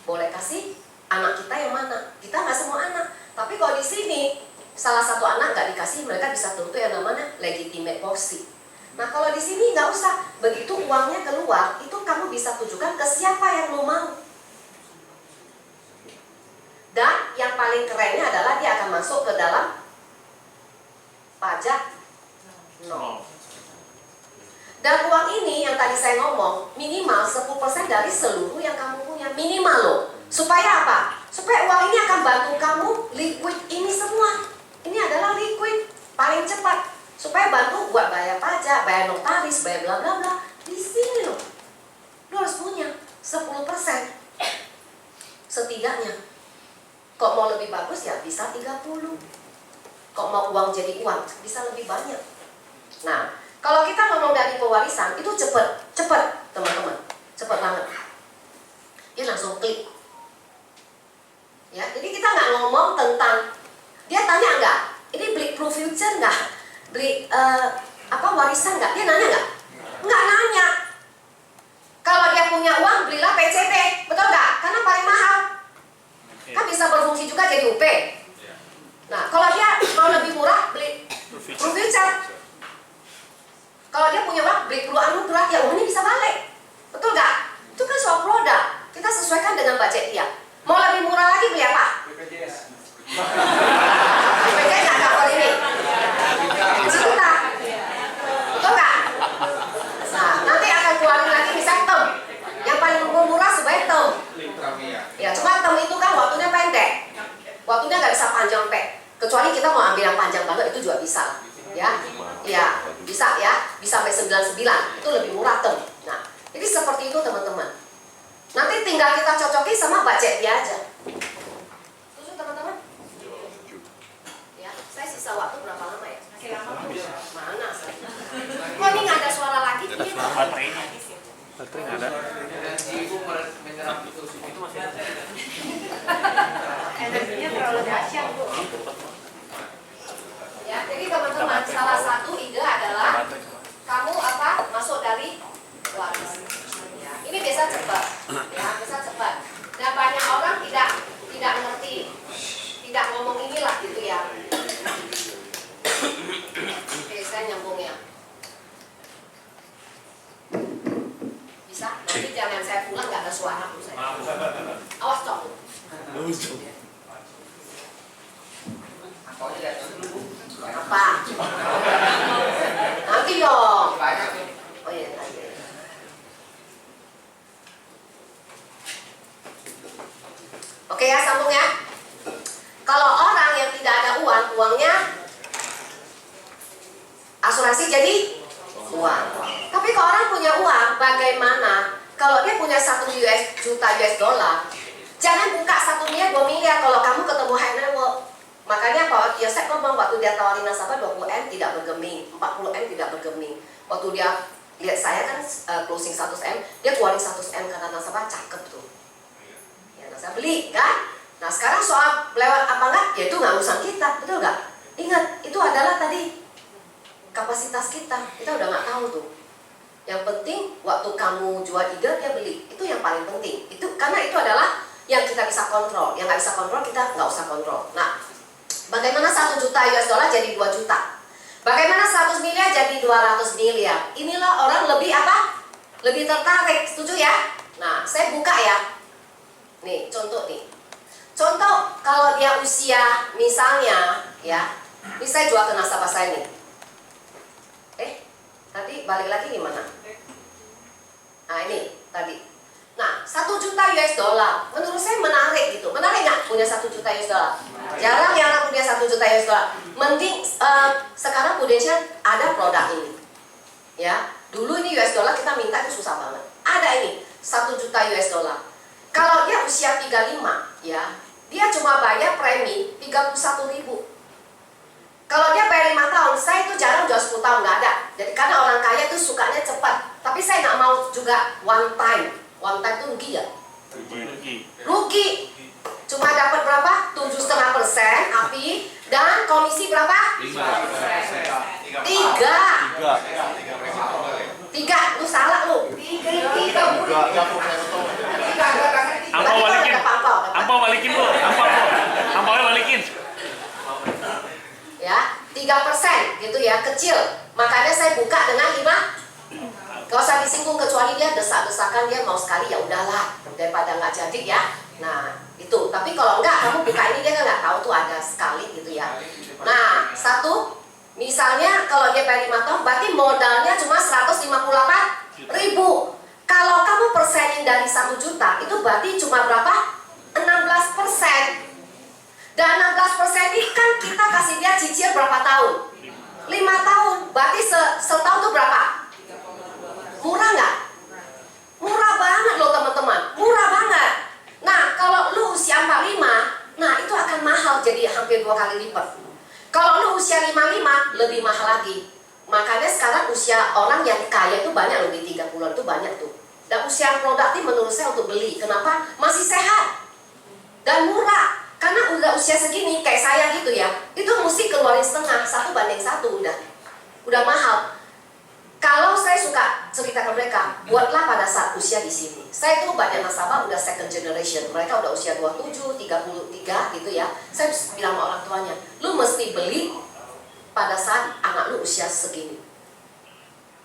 Boleh kasih anak kita yang mana? Kita nggak semua anak. Tapi kalau di sini salah satu anak nggak dikasih, mereka bisa tuntut yang namanya legitimate policy. Nah kalau di sini nggak usah. Begitu uangnya keluar, itu kamu bisa tujukan ke siapa yang lo mau. Dan yang paling kerennya adalah dia akan masuk ke dalam pajak nol. Dan uang ini yang tadi saya ngomong minimal 10% dari seluruh yang kamu punya. Minimal loh. Supaya apa? Supaya uang ini akan bantu kamu liquid ini semua. Ini adalah liquid paling cepat. Supaya bantu buat bayar pajak, bayar notaris, bayar bla bla bla. Di sini loh. Lo harus punya 10% setidaknya. Kok mau lebih bagus ya bisa 30. Kok mau uang jadi uang bisa lebih banyak. Nah, kalau kita ngomong dari pewarisan itu cepet teman-teman, cepet banget. Dia langsung klik. Ya, jadi kita nggak ngomong tentang dia tanya nggak, ini beli Pro Future nggak, beli warisan nggak, dia nanya nggak? Nggak nanya. Kalau dia punya uang belilah PCT, betul nggak? Karena paling mahal. Kan bisa berfungsi juga jadi UP. Nah, kalau dia mau lebih murah beli Pro Future. Kalau dia punya uang beli Pro Anugerah, ya uangnya bisa balik. Betul nggak? Itu kan soal produk. Kita sesuaikan dengan budget dia. Mau lebih murah lagi beli apa? BPJS. BPJS nggak cover ini. Cinta. Betul nggak? Nah, nanti akan keluarin lagi misalnya term. Yang paling murah sebagai term. Ya, cuma term itu kan waktunya pendek. Waktunya nggak bisa panjang kecuali kita mau ambil yang panjang banget itu juga bisa. Ya, ya bisa ya, bisa sampai 99 itu lebih murah term. Nah, jadi seperti itu teman-teman. Nanti tinggal kita cocokin sama budget dia aja. Setuju teman-teman? Ya, saya sisa waktu berapa lama ya? Masih lama. Mana saya? Kok ini nggak ada suara lagi? Ini Baterainya. Baterai nggak ada. Ibu menyerap itu masih ada. energinya terlalu dahsyat, Bu. Ya, jadi teman-teman, salah satu ide adalah kamu masuk dari waris. Ya, ini bisa cepat, ya bisa cepat. Dan banyak orang tidak ngerti, tidak ngomong inilah gitu ya. Oke, saya nyambung ya. Bisa? Nanti jangan saya pulang nggak ada suara saya. Awas cok. Apa? Nanti dong. Oh iya nanti. Oke ya, sambung ya. Kalau orang yang tidak ada uang, uangnya asuransi jadi uang. Tapi kalau orang punya uang, bagaimana? Kalau dia punya 1 juta US dollar, jangan buka 1 miliar, 2 miliar kalau kamu ketemu high net worth. Makanya Pak Yosef ngomong waktu dia tawarin nasabah 20M tidak bergeming, 40M tidak bergeming. Waktu dia lihat saya kan closing 100M, dia keluarin 100M karena nasabah cakep tuh. Ya nasabah beli kan? Nah sekarang soal lewat apa enggak, ya itu nggak urusan kita, betul nggak? Ingat, itu adalah tadi kapasitas kita udah nggak tahu tuh. Yang penting waktu kamu jual ide dia beli, itu yang paling penting. Itu karena itu adalah yang kita bisa kontrol, yang nggak bisa kontrol kita nggak usah kontrol. Nah. Bagaimana 1 juta US dollar jadi 2 juta? Bagaimana 100 miliar jadi 200 miliar? Inilah orang lebih lebih tertarik, setuju ya? Nah, saya buka ya. Nih, contoh nih. Contoh kalau dia usia misalnya ya, ini saya jual ke nasabah saya nih. Tadi balik lagi gimana? Nah, ini tadi. Nah, 1 juta US dollar, menurut saya menarik gitu. Menarik nggak punya 1 juta US dollar? Jarang yang orang punya 1 juta US dollar. Mending sekarang Prudential ada produk ini. Ya, dulu ini US dollar kita minta itu susah banget. Ada ini 1 juta US dollar. Kalau dia usia 35, ya, dia cuma bayar premi 31.000. Kalau dia bayar 5 tahun, saya itu jarang jual 10 tahun nggak ada. Jadi karena orang kaya itu sukanya cepat. Tapi saya nggak mau juga one time. One time itu rugi ya? Rugi. Cuma dapat berapa? 7,5% API dan komisi berapa? 5%. 3. Lu salah lu. 3. Ampau balikin. Ampau balikin Bu. Ampaunya balikin. Ya, 3% gitu ya, kecil. Makanya saya buka dengan 5. Gak usah disinggung kecuali dia desak-desakan dia mau sekali ya udahlah daripada nggak jadi ya. Nah itu. Tapi kalau enggak kamu buka ini dia kan nggak tahu tuh ada sekali gitu ya. Nah 1 misalnya kalau dia bayar 5 tahun berarti modalnya cuma 158.000. Kalau kamu persenin dari 1 juta itu berarti cuma berapa? 16%. Dan 16% ini kan kita kasih dia cicil berapa tahun? 5 tahun. Berarti setahun tuh berapa? Murah nggak? Murah banget loh teman-teman, murah banget. Nah kalau lu usia 45, nah itu akan mahal jadi hampir 2 kali lipat. Kalau lu usia 55, lebih mahal lagi. Makanya sekarang usia orang yang kaya itu banyak loh di 30-an itu banyak tuh. Dan usia produktif menurut saya untuk beli. Kenapa? Masih sehat dan murah. Karena udah usia segini kayak saya gitu ya, itu mesti keluarin setengah, 1:1 udah mahal. Kalau saya suka cerita ke mereka, buatlah pada saat usia di sini. Saya tuh banyak nasabah udah second generation, mereka udah usia 27, 33 gitu ya. Saya bilang sama orang tuanya, lu mesti beli pada saat anak lu usia segini.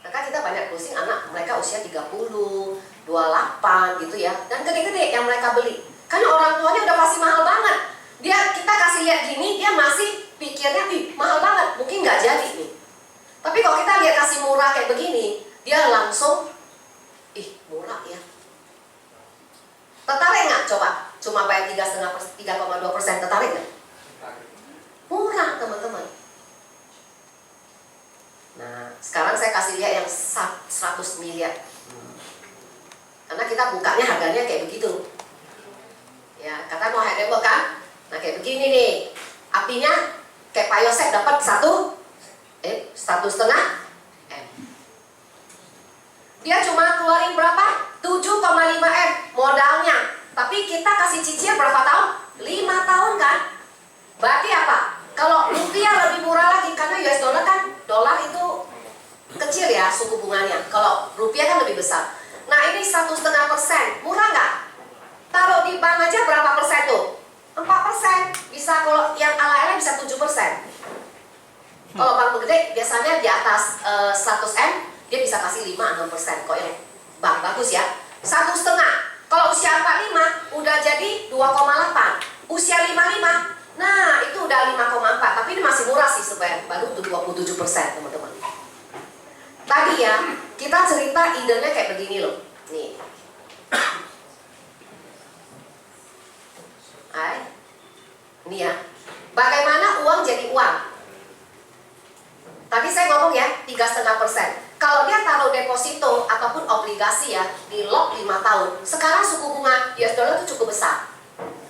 Maka kita banyak closing anak mereka usia 30, 28 gitu ya, dan gede-gede yang mereka beli. Karena orang tuanya udah pasti mahal banget. Kita kasih lihat gini, dia masih pikirnya, mahal banget, mungkin nggak jadi nih. Tapi kalau kita lihat kasih murah kayak begini, dia langsung, murah ya. Tertarik nggak? Coba, cuma bayar 3,2%, tertarik nggak? Murah teman-teman. Nah, sekarang saya kasih lihat yang 100 miliar. Karena kita bukanya harganya kayak begitu. Ya, kata mau high level kan? Nah kayak begini nih, apinya kayak Pak Yosef dapat 1,5 M. Dia cuma keluarin berapa? 7,5 M modalnya. Tapi kita kasih cicil berapa tahun? 5 5 tahun kan? Berarti apa? Kalau rupiah lebih murah lagi, karena US dollar kan, dolar itu kecil ya suku bunganya. Kalau rupiah kan lebih besar. Nah ini 1,5%, murah nggak? Taruh di bank aja berapa persen tuh? 4%. Bisa kalau yang ala-ala bisa 7%. Kalau bank gede biasanya di atas 100M dia bisa kasih 5-6%. Kok yang bank bagus ya? 1,5. Kalau usia 45 udah jadi 2,8. Usia 55, nah itu udah 5,4. Tapi ini masih murah sih sebenarnya, baru 27% teman-teman. Tadi ya kita cerita idenya kayak begini loh. Nih. Ini ya. Bagaimana uang jadi uang? Tadi saya ngomong ya 3,5%. Kalau dia taruh deposito ataupun obligasi ya di lock 5 tahun, sekarang suku bunga US dollar itu cukup besar,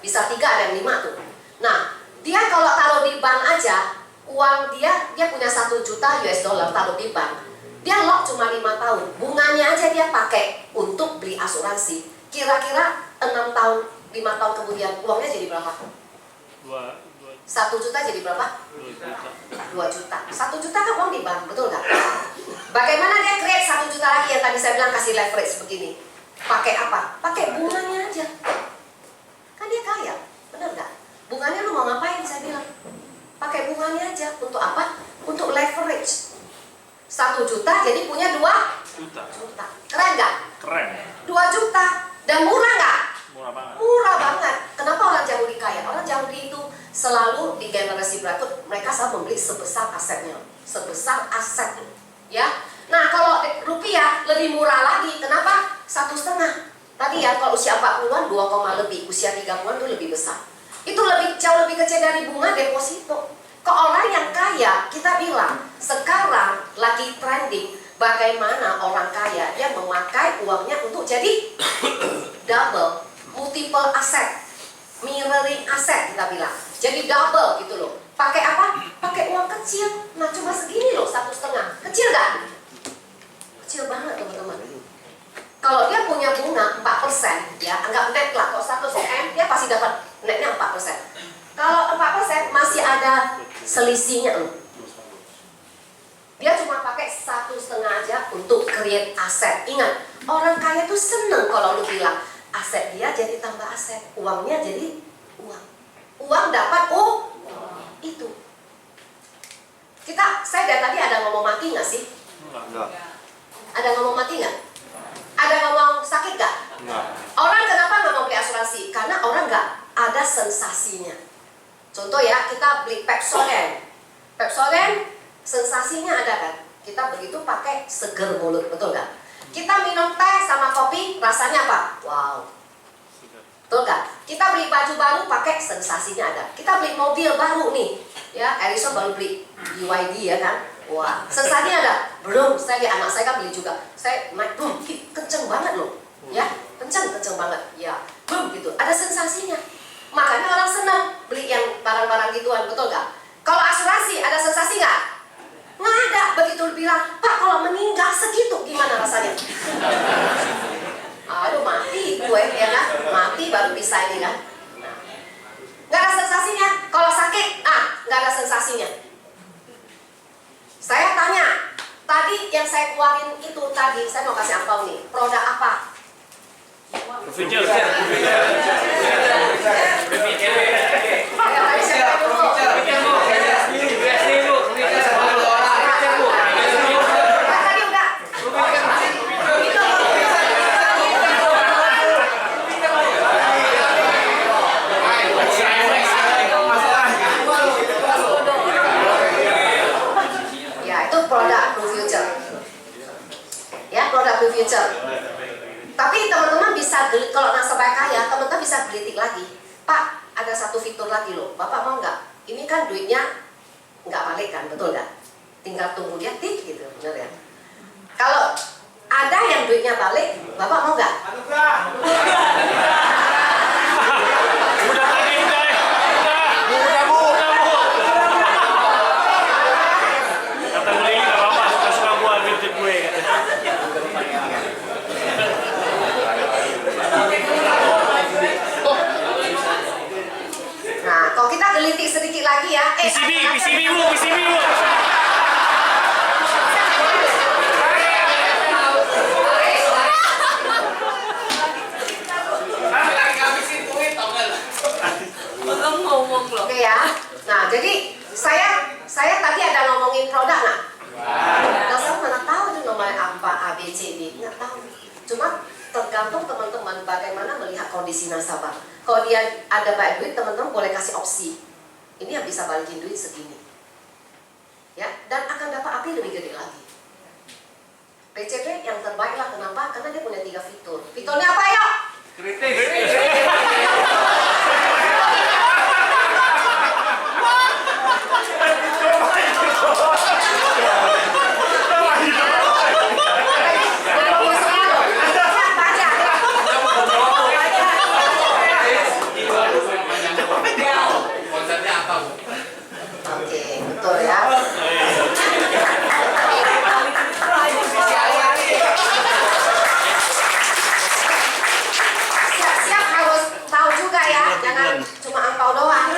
bisa 3 ada yang 5 tuh. Nah dia kalau taruh di bank aja, uang dia punya 1 juta US dollar taruh di bank, dia lock cuma 5 tahun, bunganya aja dia pakai untuk beli asuransi. Kira-kira 6 tahun 5 tahun kemudian uangnya jadi berapa? 1 juta jadi berapa? 2 juta. 1 juta kan uang di bank, betul nggak? Bagaimana dia create 1 juta lagi yang tadi saya bilang kasih leverage begini? Pakai apa? Pakai bunganya aja. Kan dia kaya, benar nggak? Bunganya lu mau ngapain? Saya bilang pakai bunganya aja. Untuk apa? Untuk leverage. 1 juta jadi punya 2 juta. Keren nggak? Keren. 2 juta. Dan murah nggak? Murah banget. Murah banget. Kenapa orang Yahudi kaya? Orang Yahudi itu selalu di generasi berikut mereka selalu membeli sebesar asetnya, sebesar aset, ya. Nah kalau rupiah lebih murah lagi. Kenapa? 1,5. Tadi ya kalau usia 40-an 2, lebih, usia 30-an itu lebih besar. Itu jauh lebih kecil dari bunga deposito. Ke orang yang kaya kita bilang sekarang lagi trending bagaimana orang kaya yang memakai uangnya untuk jadi double, multiple asset, mirroring asset kita bilang. Jadi double gitu loh. Pakai apa? Pakai uang kecil. Nah cuma segini loh, 1,5. Kecil nggak? Kecil banget teman-teman. Kalau dia punya bunga 4%, ya anggap net lah. Kalau 100M dia pasti dapat netnya 4%. Kalau 4% masih ada selisihnya loh. Dia cuma pakai 1,5 aja untuk create aset. Ingat, orang kaya tuh seneng kalau lu bilang aset dia jadi tambah aset, uangnya jadi uang. Uang dapat itu. Saya dari tadi ada ngomong mati nggak sih? Enggak. Ada ngomong mati nggak? Ada ngomong sakit nggak? Enggak. Orang kenapa nggak mau beli asuransi? Karena orang nggak ada sensasinya. Contoh ya, kita beli Pepsodent. Pepsodent sensasinya ada kan? Kita begitu pakai seger mulut, betul nggak? Kita minum teh sama kopi, rasanya apa? Wow. Betul nggak? Kita beli baju baru pakai sensasinya ada. Kita beli mobil baru nih, ya Edison baru beli BYD ya kan? Wah, sensasinya ada. Belum, saya lihat anak saya kan beli juga. Saya naik, kenceng banget loh, ya kenceng banget, ya gitu. Ada sensasinya. Makanya orang senang beli yang barang-barang gituan, betul nggak? Kalau asuransi ada sensasi nggak? Nggak ada. Begitu bilang, Pak kalau meninggal segitu gimana rasanya? Aduh mati gue ya kan, mati baru bisa ini kan. Nggak ada sensasinya. Kalau sakit, nggak ada sensasinya. Saya tanya, tadi yang saya keluarin itu tadi, saya mau kasih angpau nih, produk apa? Future. Tadi saya dulu. Tadi udah. Ya itu produk Blue Future. Ya produk Blue Future. Tapi teman-teman bisa gelit, kalau nasabah kaya, teman-teman bisa gelitik lagi. Pak, ada satu fitur lagi loh, Bapak mau nggak? Ini kan duitnya nggak balik kan, betul nggak? Tinggal tunggu dia tik gitu, bener ya? Kalau ada yang duitnya balik, Bapak mau nggak? Udah tadi udah bu. Kata beli ini nggak apa-apa, suka-suka gua duit gue. kondisi nasabah. Kalau dia ada banyak duit, teman-teman boleh kasih opsi. Ini yang bisa balikin duit segini. Ya, dan akan dapat api lebih gede lagi. PCP yang terbaik lah, kenapa? Karena dia punya 3 fitur. Fiturnya apa ya? Kritis. Konsepnya apa, Bu? Oke, betul ya. Siap-siap harus tahu juga ya, jangan cuma angpau doang.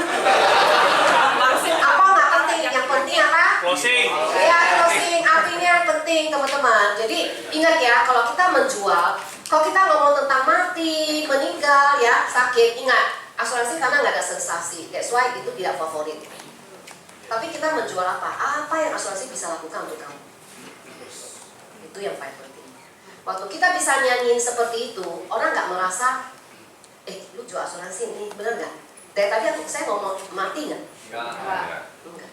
Apa nggak penting, yang penting apa? Closing. Ya, closing artinya yang penting teman-teman. Jadi ingat ya, kalau kita menjual, kalau kita ngomong tentang mati, meninggal ya, sakit, ingat asuransi karena nggak ada sensasi. That's why itu tidak favorit. Tapi kita menjual apa? Apa yang asuransi bisa lakukan untuk kamu? Itu yang paling penting. Waktu kita bisa nyanyiin seperti itu, orang nggak merasa, lu jual asuransi ini, bener nggak? Dari tadi saya ngomong mati nggak? Enggak. Enggak.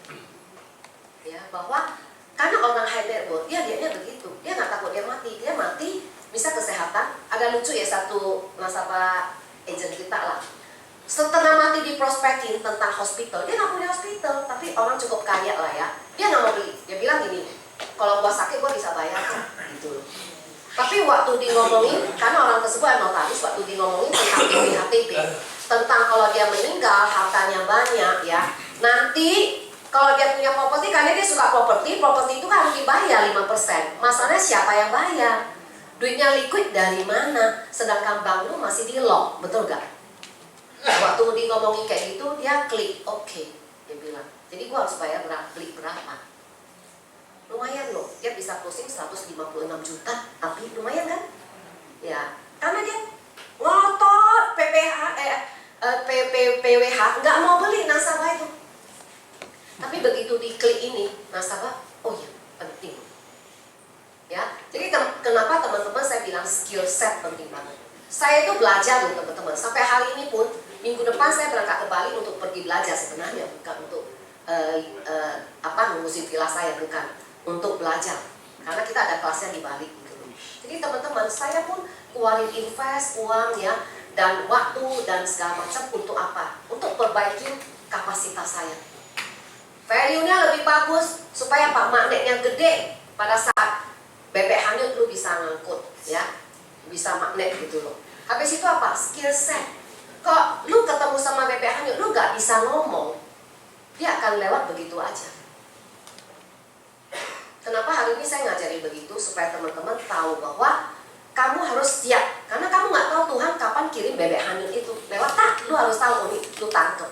Ya, bahwa karena orang high net worth, dia begitu. Dia nggak takut dia mati bisa kesehatan. Ada lucu ya satu nasabah agent kita lah. Setengah mati di prospekin tentang hospital, dia nggak punya hospital, tapi orang cukup kaya lah ya. Dia nggak mau beli. Dia bilang gini, kalau gua sakit gua bisa bayar kok, gitu. Tapi waktu di ngomongin, karena orang tersebut notaris, waktu di ngomongin tentang HTP, tentang kalau dia meninggal hartanya banyak ya. Nanti kalau dia punya properti, karena dia suka properti itu kan harus dibayar 5%. Masalahnya siapa yang bayar? Duitnya liquid dari mana? Sedangkan bank lu masih di lock, betul gak? Waktu di ngomongin kayak gitu, dia klik, oke, dia bilang. Jadi gua harus bayar berapa? Lumayan loh, dia bisa closing 156 juta, tapi lumayan kan? Ya, karena dia ngotot PWH, nggak mau beli nasabah itu. Tapi begitu diklik ini, nasabah, oh iya, penting. Ya, jadi kenapa teman-teman saya bilang skill set penting banget. Saya itu belajar loh teman-teman, sampai hari ini pun, minggu depan saya berangkat ke Bali untuk pergi belajar sebenarnya, bukan untuk ngurusin villa saya, bukan untuk belajar, karena kita ada kelasnya di Bali gitu. Jadi teman-teman, saya pun keluarin invest uang ya, dan waktu dan segala macam untuk apa? Untuk perbaiki kapasitas saya. Value-nya lebih bagus supaya apa? Magnetnya gede pada saat bebek hanyut lu bisa ngangkut ya, bisa magnet gitu loh. Habis itu apa? Skill set. Kok lu ketemu sama bebek hanyut, lu gak bisa ngomong, dia akan lewat begitu aja. Kenapa hari ini saya ngajarin begitu? Supaya teman-teman tahu bahwa kamu harus siap. Karena kamu nggak tahu Tuhan kapan kirim bebek hanyut itu. Lewat tak, lu harus tahu ini, lu tangkep.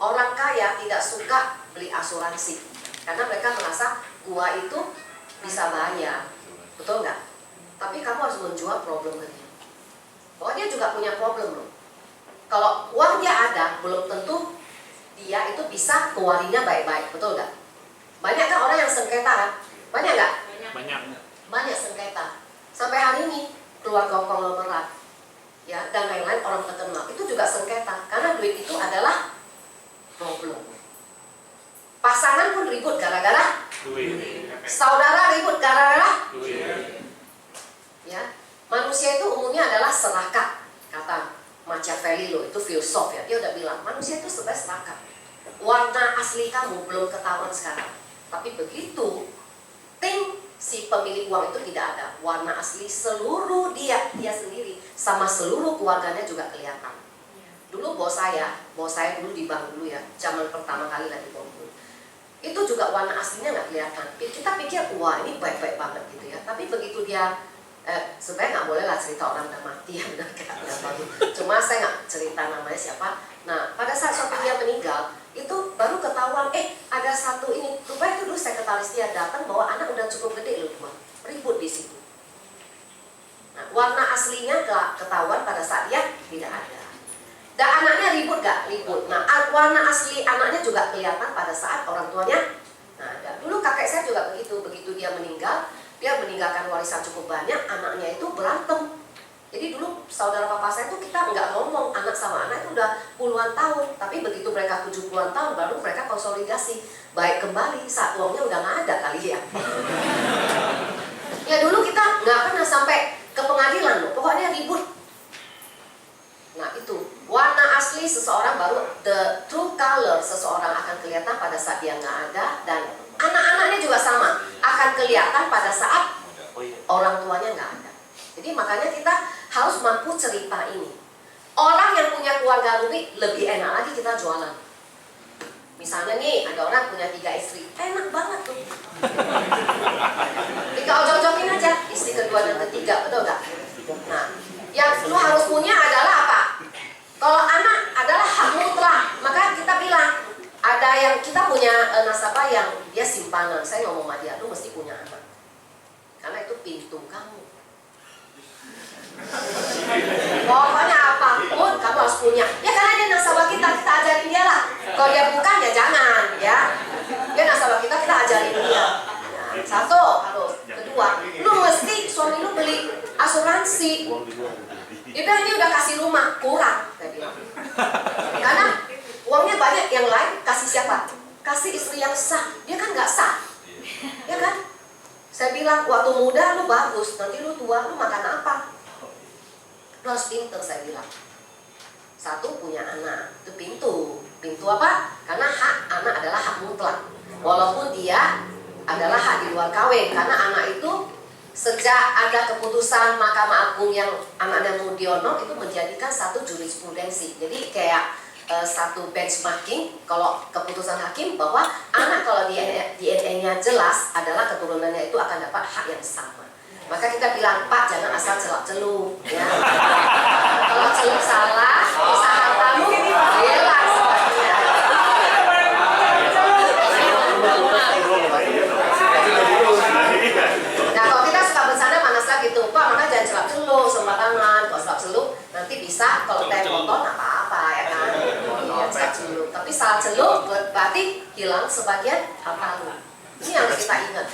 Orang kaya tidak suka beli asuransi. Karena mereka merasa gua itu bisa bayar. Betul nggak? Tapi kamu harus menjual problemnya. Bahwa dia juga punya problem loh. Kalau uang dia ada, belum tentu dia itu bisa keluarinnya baik-baik. Betul nggak? Banyak kan orang yang sengketa kan? Banyak nggak? Banyak. Banyak sengketa. Sampai hari ini keluarga konglomerat ya dan lain-lain orang terkenal itu juga sengketa karena duit itu adalah problem. Pasangan pun ribut gara-gara Duit. saudara ribut gara-gara Duit. ya. Manusia itu umumnya adalah serakah, kata Machiavelli loh, itu filsuf ya. Dia udah bilang manusia itu sebenarnya serakah. Warna asli kamu belum ketahuan sekarang, tapi begitu si pemilik uang itu tidak ada, warna asli seluruh dia sendiri sama seluruh keluarganya juga kelihatan. Dulu bos saya dulu di bank dulu ya, zaman pertama kali lagi kumpul, itu juga warna aslinya nggak kelihatan. Kita pikir wah ini baik-baik banget gitu ya, tapi begitu dia sebenarnya nggak boleh lah cerita orang udah mati ya, benar kan? Cuma saya nggak cerita namanya siapa. Nah pada saat suami dia meninggal itu baru ketahuan ada satu ini. Rupanya itu dulu sekretaris dia datang bawa anak udah cukup gede loh, cuma ribut di situ. Nah warna aslinya ketahuan pada saat dia tidak ada. Dan anaknya ribut gak? Ribut. Nah warna asli anaknya juga kelihatan pada saat orang tuanya. Nah dulu kakek saya juga begitu dia meninggal, dia meninggalkan warisan cukup banyak, anaknya itu berantem. Jadi dulu saudara papa saya tuh kita nggak ngomong anak sama anak itu udah puluhan tahun, tapi begitu mereka 70-an tahun baru mereka konsolidasi, baik kembali saat uangnya udah nggak ada kali ya. Ya dulu kita nggak pernah sampai ke pengadilan loh, pokoknya ribut. Nah itu warna asli seseorang baru, the true color seseorang akan kelihatan pada saat dia nggak ada, dan anak-anaknya juga sama akan kelihatan pada saat orang tuanya nggak ada. Jadi makanya kita harus mampu cerita ini. Orang yang punya keluarga rumit lebih enak lagi kita jualan. Misalnya nih ada orang punya 3 istri, enak banget tuh. Tinggal ojok-ojokin aja istri kedua dan ketiga, betul nggak? Nah, yang lu harus punya adalah apa? Kalau anak adalah hak mutlak, maka kita bilang ada yang kita punya nasabah yang dia simpanan. Saya ngomong sama dia, lu mesti punya anak, karena itu pintu kamu. Pokoknya apapun kamu harus punya. Ya karena dia nasabah kita ajarin dia lah. Kalau dia bukan ya jangan ya. Dia nasabah kita ajarin dia. Nah, satu harus. Kedua, lu mesti suami lu beli asuransi. Dia bilang dia udah kasih rumah, kurang. Saya bilang. Karena uangnya banyak, yang lain kasih siapa? Kasih istri yang sah. Dia kan nggak sah. Ya kan? Saya bilang waktu muda lu bagus, nanti lu tua lu makan apa? Lu harus pinter, saya bilang. Satu, punya anak, itu pintu apa? Karena hak anak adalah hak mutlak, walaupun dia adalah hak di luar kawin. Karena anak itu sejak ada keputusan Mahkamah Agung yang anaknya Mudiono itu menjadikan satu jurisprudensi. Jadi kayak satu benchmarking kalau keputusan hakim bahwa anak kalau DNA-nya jelas adalah keturunannya itu akan dapat hak yang sama. Maka kita bilang, Pak jangan asal celak-celup ya. Kalau celup salah, usaha kamu hilang sebagainya. Nah kalau kita suka bercanda panas lagi tuh, Pak maka jangan celak-celup sembarangan. Kalau celak-celup nanti bisa kalau teh kotor apa-apa ya kan. Ya, celak-celup. Tapi salah celup berarti hilang sebagian harta lu. Ini yang harus kita ingat.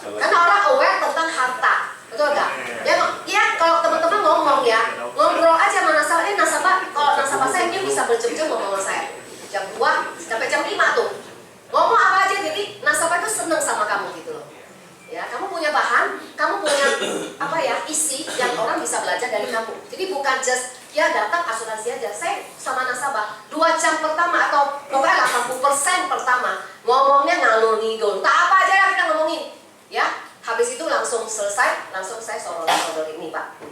Karena orang aware tentang harta, betul nggak? Ya kalau teman-teman ngomong ya, ngobrol aja sama nasabah. Nasabah, kalau nasabah saya dia bisa berjam-jam ngomong sama saya. Jam 2 sampai jam 5 tuh. Ngomong apa aja, jadi nasabah itu seneng sama kamu gitu loh. Ya, kamu punya bahan, kamu punya apa ya, isi yang orang bisa belajar dari kamu. Jadi bukan just ya datang asuransi aja. Saya sama nasabah 2 jam pertama atau pokoknya 80% pertama ngomongnya ngalur ngidul. Tak apa aja yang kita ngomongin. Ya, habis itu langsung selesai, langsung saya sodor ini Pak.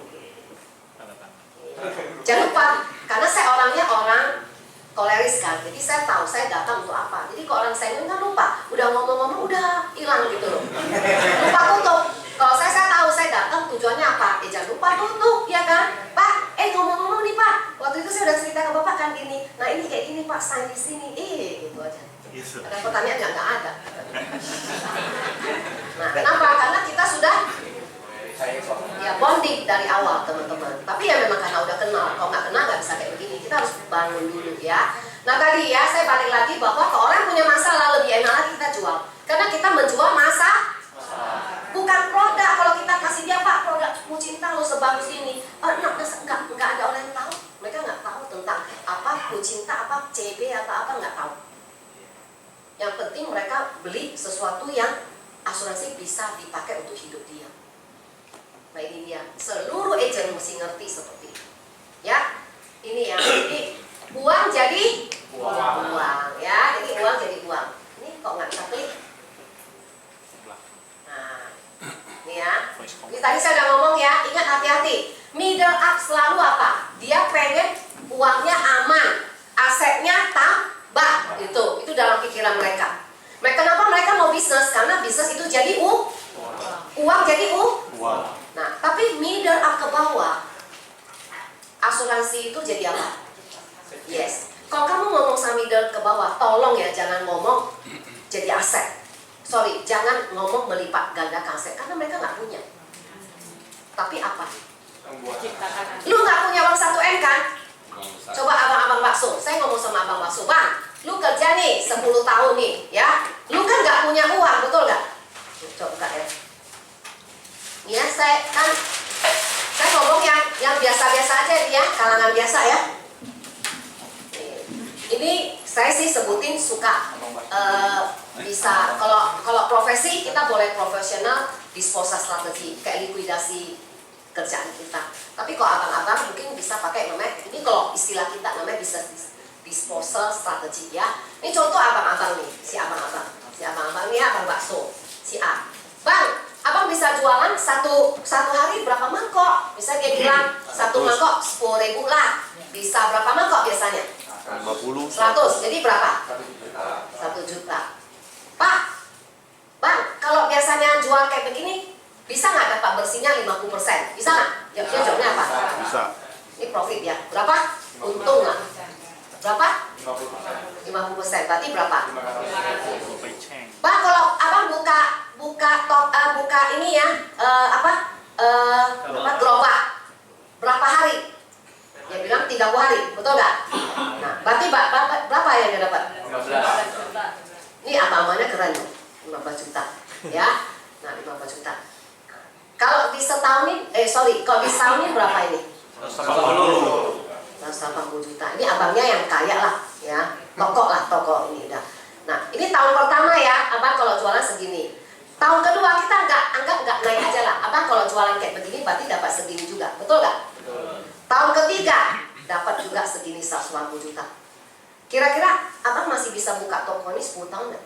Jangan lupa, karena saya orangnya orang koleris kan, jadi saya tahu saya datang untuk apa. Jadi kalau orang saya kan lupa, udah ngomong-ngomong udah hilang gitu loh. Lupa tutup. Kalau saya tahu saya datang tujuannya apa, jangan lupa tutup ya kan. Pak, ngomong-ngomong nih Pak, waktu itu saya udah cerita ke Bapak kan gini. Nah ini kayak gini Pak, sign di sini, gitu aja. Ada pertanyaan nggak ada. Nah kenapa? Karena kita sudah ya bonding dari awal teman-teman. Tapi ya memang karena udah kenal. Kalau nggak kenal nggak bisa kayak begini. Kita harus bangun dulu ya. Nah tadi ya saya balik lagi bahwa kalau orang punya masalah lebih enak lagi kita jual. Karena kita menjual bukan produk. Kalau kita kasih dia Pak produk Mu Cinta lo sebagus ini, nggak ada orang yang tahu. Mereka nggak tahu tentang apa Mu Cinta, apa CB atau apa nggak tahu. Yang penting mereka beli sesuatu yang asuransi bisa dipakai untuk hidup dia. Nah ini dia, seluruh agent mesti ngerti seperti itu. Ya, ini ya. Jadi uang jadi uang ya. Jadi uang jadi uang. Ini kok nggak bisa klik? Nah, ini ya. Ini tadi saya udah ngomong ya. Ingat hati-hati. Middle up selalu apa? Dia pengen uangnya aman, asetnya tambah. Itu dalam pikiran mereka. Kenapa mereka mau bisnis? Karena bisnis itu jadi uang jadi uang. Nah, tapi middle up ke bawah, asuransi itu jadi apa? Yes. Kalau kamu ngomong sama middle ke bawah, tolong ya jangan ngomong jadi aset. Sorry, jangan ngomong melipat gandakan aset karena mereka nggak punya. Tapi apa? Lu nggak punya uang 1M kan? Coba abang-abang bakso. Saya ngomong sama abang bakso, Bang, lu kerja nih 10 tahun nih, ya. Lu kan nggak punya uang, betul nggak? Coba ya. Ya, saya ngomong yang kalangan biasa ya. Ini saya sih sebutin suka bisa kalau profesi kita boleh profesional disposal strategi kayak likuidasi kerjaan kita. Tapi kalau abang-abang mungkin bisa pakai namanya ini kalau istilah kita namanya bisa disposal strategi ya. Ini contoh abang-abang nih, si abang-abang nih abang bakso, si A. Bang, abang bisa jualan satu hari berapa mangkok? Bisa dia bilang satu mangkok 10.000 lah. Bisa berapa mangkok biasanya? 50. 100, jadi berapa? 1 juta. Pak, bang, kalau biasanya jual kayak begini, bisa nggak dapat bersihnya 50%? Bisa nggak? Jawabnya apa? Bisa. Ini profit ya. Berapa? Untung lah. Berapa? 50%. Berarti berapa? Bang, kalau abang buka ini ya, gerobak, berapa hari? Dia bilang 30 hari, betul nggak? Nah, berarti berapa yang dia dapat? 15. Ini abang-abangnya keren loh, 15 juta, ya. Nah, 15 juta. Kalau di setahun ini, kalau di setahun ini berapa ini? 180 juta. Ini abangnya yang kaya lah, ya. Toko ini udah. Nah, ini tahun pertama ya, abang kalau jualan segini. Tahun kedua kita anggap nggak naik aja lah. Abang kalau jualan kayak begini berarti dapat segini juga, betul nggak? Tahun ketiga dapat juga segini 180 juta. Kira-kira abang masih bisa buka toko ini 10 tahun nggak?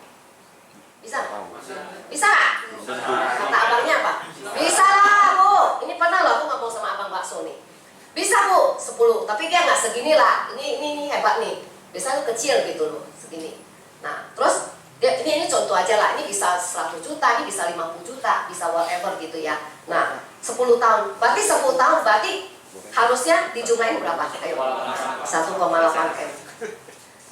Bisa nggak? Bisa nggak? Kata abangnya apa? Bisa lah bu. Ini pernah loh aku ngomong sama abang bakso nih. Bisa bu, 10. Tapi dia nggak segini lah. Ini hebat nih. Biasanya kecil gitu loh, segini. Nah terus ini contoh aja lah. Ini bisa 100 juta, ini bisa 50 juta, bisa whatever gitu ya. Nah 10 tahun. Berarti 10 tahun berarti harusnya dijumlahin berapa? Ayo, 1,8 M.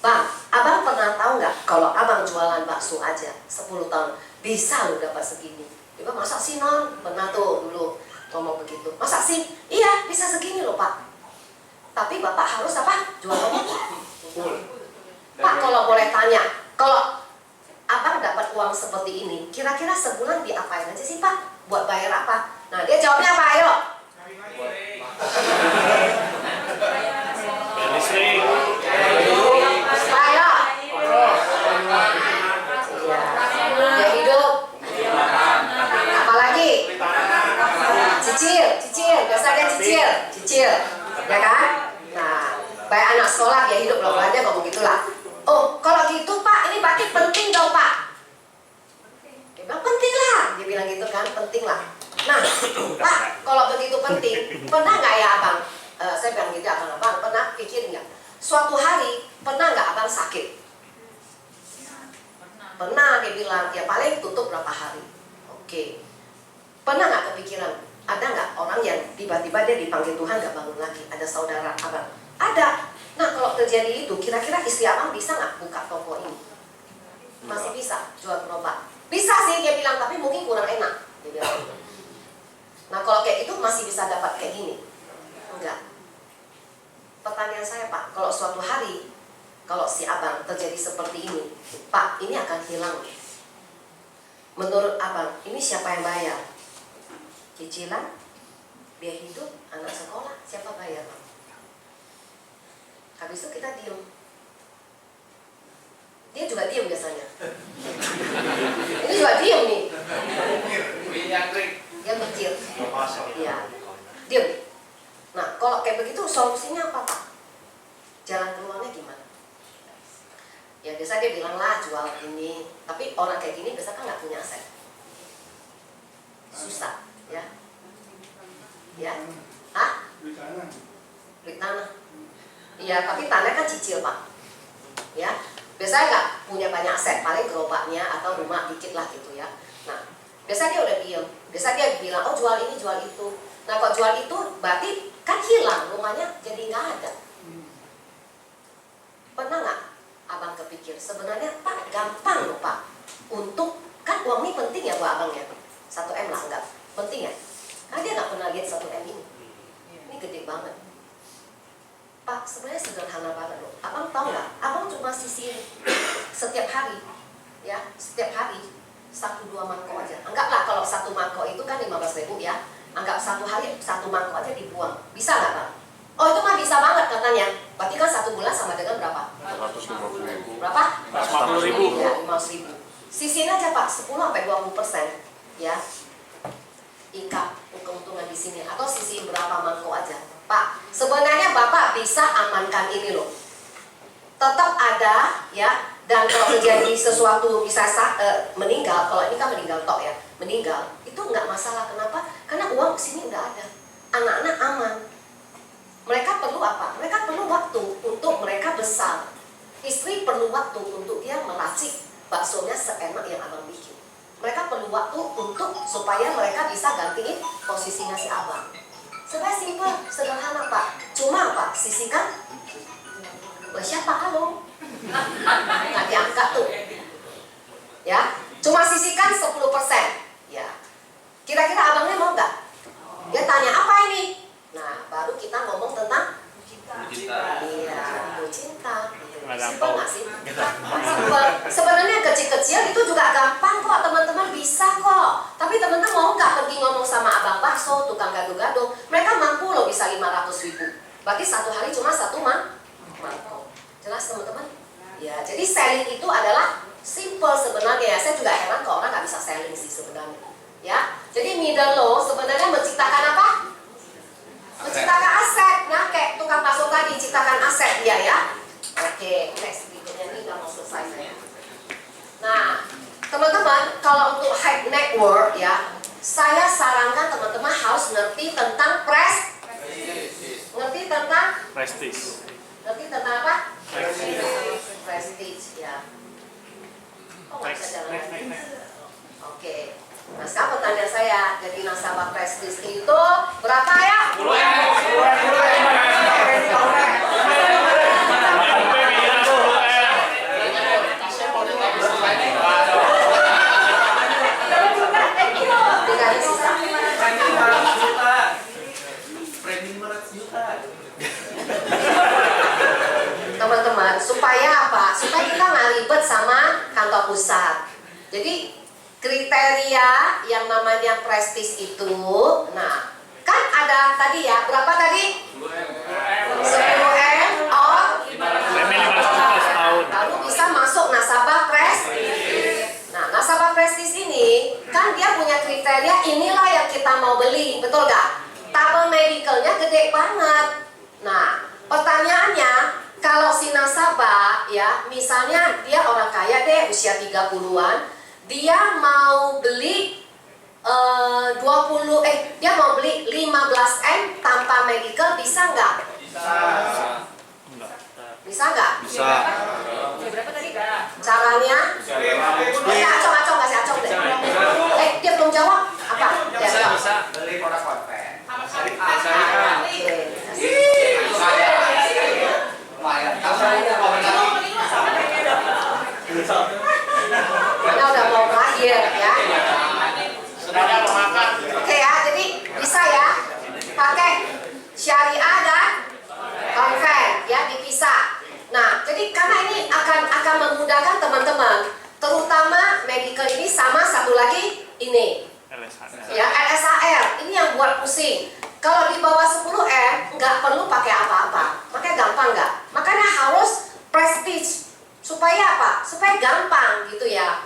Bang, abang pernah tahu nggak kalau abang jualan bakso aja 10 tahun bisa lo dapat segini? Dia bilang, masa sih non? Pernah tuh dulu ngomong begitu. Masa sih? Iya, bisa segini loh pak. Tapi bapak harus apa? Jual apa? Pak, kalau boleh tanya, kalau abang dapat uang seperti ini, kira-kira sebulan diapain aja sih pak? Buat bayar apa? Nah dia jawabnya apa? Ayo. Listrik. Ayo. Ya hidup. Apalagi? Cicil. Biasanya cicil. Ya kan? Nah, baik anak sekolah ya hidup belum belanja ngomong gitulah. Oh, kalau gitu pak, ini berarti penting dong pak. Dia bilang penting lah. Dia bilang gitu kan, penting lah. Nah, pak, kalau begitu penting, pernah nggak ya abang? Saya bilang gitu abang, pernah pikir nggak? Suatu hari pernah nggak abang sakit? Pernah, dia bilang, ya paling tutup berapa hari. Oke. Pernah nggak kepikiran, ada nggak orang yang tiba-tiba dia dipanggil Tuhan nggak bangun lagi? Ada saudara abang? Ada. Nah kalau terjadi itu, kira-kira istri abang bisa nggak buka toko ini? Masih bisa jual gerobak? Bisa sih dia bilang, tapi mungkin kurang enak. Dia bilang. Nah kalau kayak itu masih bisa dapat kayak gini? Enggak. Pertanyaan saya pak, kalau suatu hari kalau si abang terjadi seperti ini, pak ini akan hilang. Menurut abang, ini siapa yang bayar? Cicilan, biaya hidup, anak sekolah, siapa bayar? Habis itu kita diem. Dia juga diem biasanya. Ini juga diem nih. Dia mikir. Iya. Diem. Nah, kalau kayak begitu solusinya apa pak? Jalan keluarnya gimana? Ya biasa dia bilang lah jual ini. Tapi orang kayak gini biasa kan nggak punya aset. Susah, ya. Ya. Hah? Beli tanah. Iya, tapi tanah kan cicil pak. Ya. Biasanya nggak punya banyak aset, paling gerobaknya atau rumah dikit lah gitu ya. Nah, biasa dia udah diem. Biasa dia bilang, oh jual ini, jual itu. Nah, kalau jual itu berarti kan hilang, rumahnya jadi nggak ada. Pernah nggak abang kepikir, sebenarnya pak gampang loh pak. Untuk, kan uang ini penting ya buat abang ya. 1M lah, enggak. Penting ya? Karena dia nggak pernah lihat 1M ini. Ini gede banget. Pak, sebenarnya sederhana banget loh. Abang tahu nggak? Abang cuma sisihin setiap hari, ya, setiap hari 1-2 mangkok aja. Anggaplah kalau 1 mangkok itu kan 15.000 ya. Anggap 1 hari 1 mangkok aja dibuang. Bisa nggak bang? Oh itu mah bisa banget katanya. Berarti kan 1 bulan sama dengan berapa? 150.000. Berapa? 50.000. Ya, 500.000. Sisihin aja Pak, 10-20% ya. Income, keuntungan di sini atau sisihin berapa mangkok aja. Pak, sebenarnya Bapak bisa amankan ini loh. Tetap ada ya, dan kalau terjadi sesuatu bisa meninggal, kalau ini kan meninggal tok ya, meninggal itu nggak masalah. Kenapa? Karena uang di sini udah ada, anak-anak aman. Mereka perlu apa? Mereka perlu waktu untuk mereka besar. Istri perlu waktu untuk dia meracik baksonya seenak yang abang bikin. Mereka perlu waktu untuk supaya mereka bisa gantiin posisinya si abang. Sebenarnya simpel, sederhana Pak. Cuma Pak, sisihkan. Siapa halo? Nggak diangkat tuh. Ya, cuma sisihkan 10%. Ya. Kira-kira abangnya mau nggak? Dia tanya apa ini? Nah, baru kita ngomong tentang iya, cinta. Simpel nggak sih? Simpel. Sebenarnya kecil-kecil itu juga gampang kok, teman-teman bisa kok. Tapi teman-teman mau nggak pergi ngomong sama abang bakso, tukang gado-gado? Mereka mampu loh bisa 500.000. Berarti 1 hari cuma 1 mangkok. Jelas teman-teman? Ya, jadi selling itu adalah simple sebenarnya. Saya juga heran kalau orang nggak bisa selling sih sebenarnya. Ya, jadi middle low sebenarnya menciptakan apa? Menciptakan aset. Nah, kayak tukang bakso tadi ciptakan aset dia ya. Oke, next berikutnya ini udah mau selesai saya. Nah, teman-teman, kalau untuk high net worth ya, saya sarankan teman-teman harus ngerti tentang ngerti tentang Prestige. ngerti tentang apa? Prestige. Prestige ya. Kok nggak bisa Next, jalan next, lagi? next. Oke. Nah, sekarang pertanyaan saya, jadi nasabah Prestige itu berapa ya? Dikali sisa. Teman-teman, supaya apa? Supaya kita nggak ribet sama kantor pusat. Jadi kriteria yang namanya prestis itu, nah kan ada tadi ya, berapa tadi? 10M or Remeh 500 juta setahun. lalu bisa masuk nasabah prestis. Nah, nasabah prestis ini kan dia punya kriteria, inilah yang kita mau beli, betul gak? Tabel medicalnya gede banget. Nah, pertanyaannya, kalau si nasabah ya, misalnya dia orang kaya deh, usia 30-an, dia mau beli dia mau beli 15M tanpa medical, bisa nggak? Bisa nggak? Bisa. Berapa tadi? Caranya? Acong kasih acong deh. Dia belum jawab. Apa? Ya, jawab. Beli produk konten. Oke. Lumayan. Kamu Karena udah mau berakhir ya. Sudah ada pemakan. Oke ya, jadi bisa ya pakai syariah dan konven ya, dipisah. Nah, jadi karena ini akan memudahkan teman-teman, terutama medical ini sama satu lagi ini ya, LSAR ini yang buat pusing. Kalau di bawah 10M nggak perlu pakai apa-apa, makanya gampang nggak? Makanya harus prestige supaya apa? Supaya gampang gitu ya.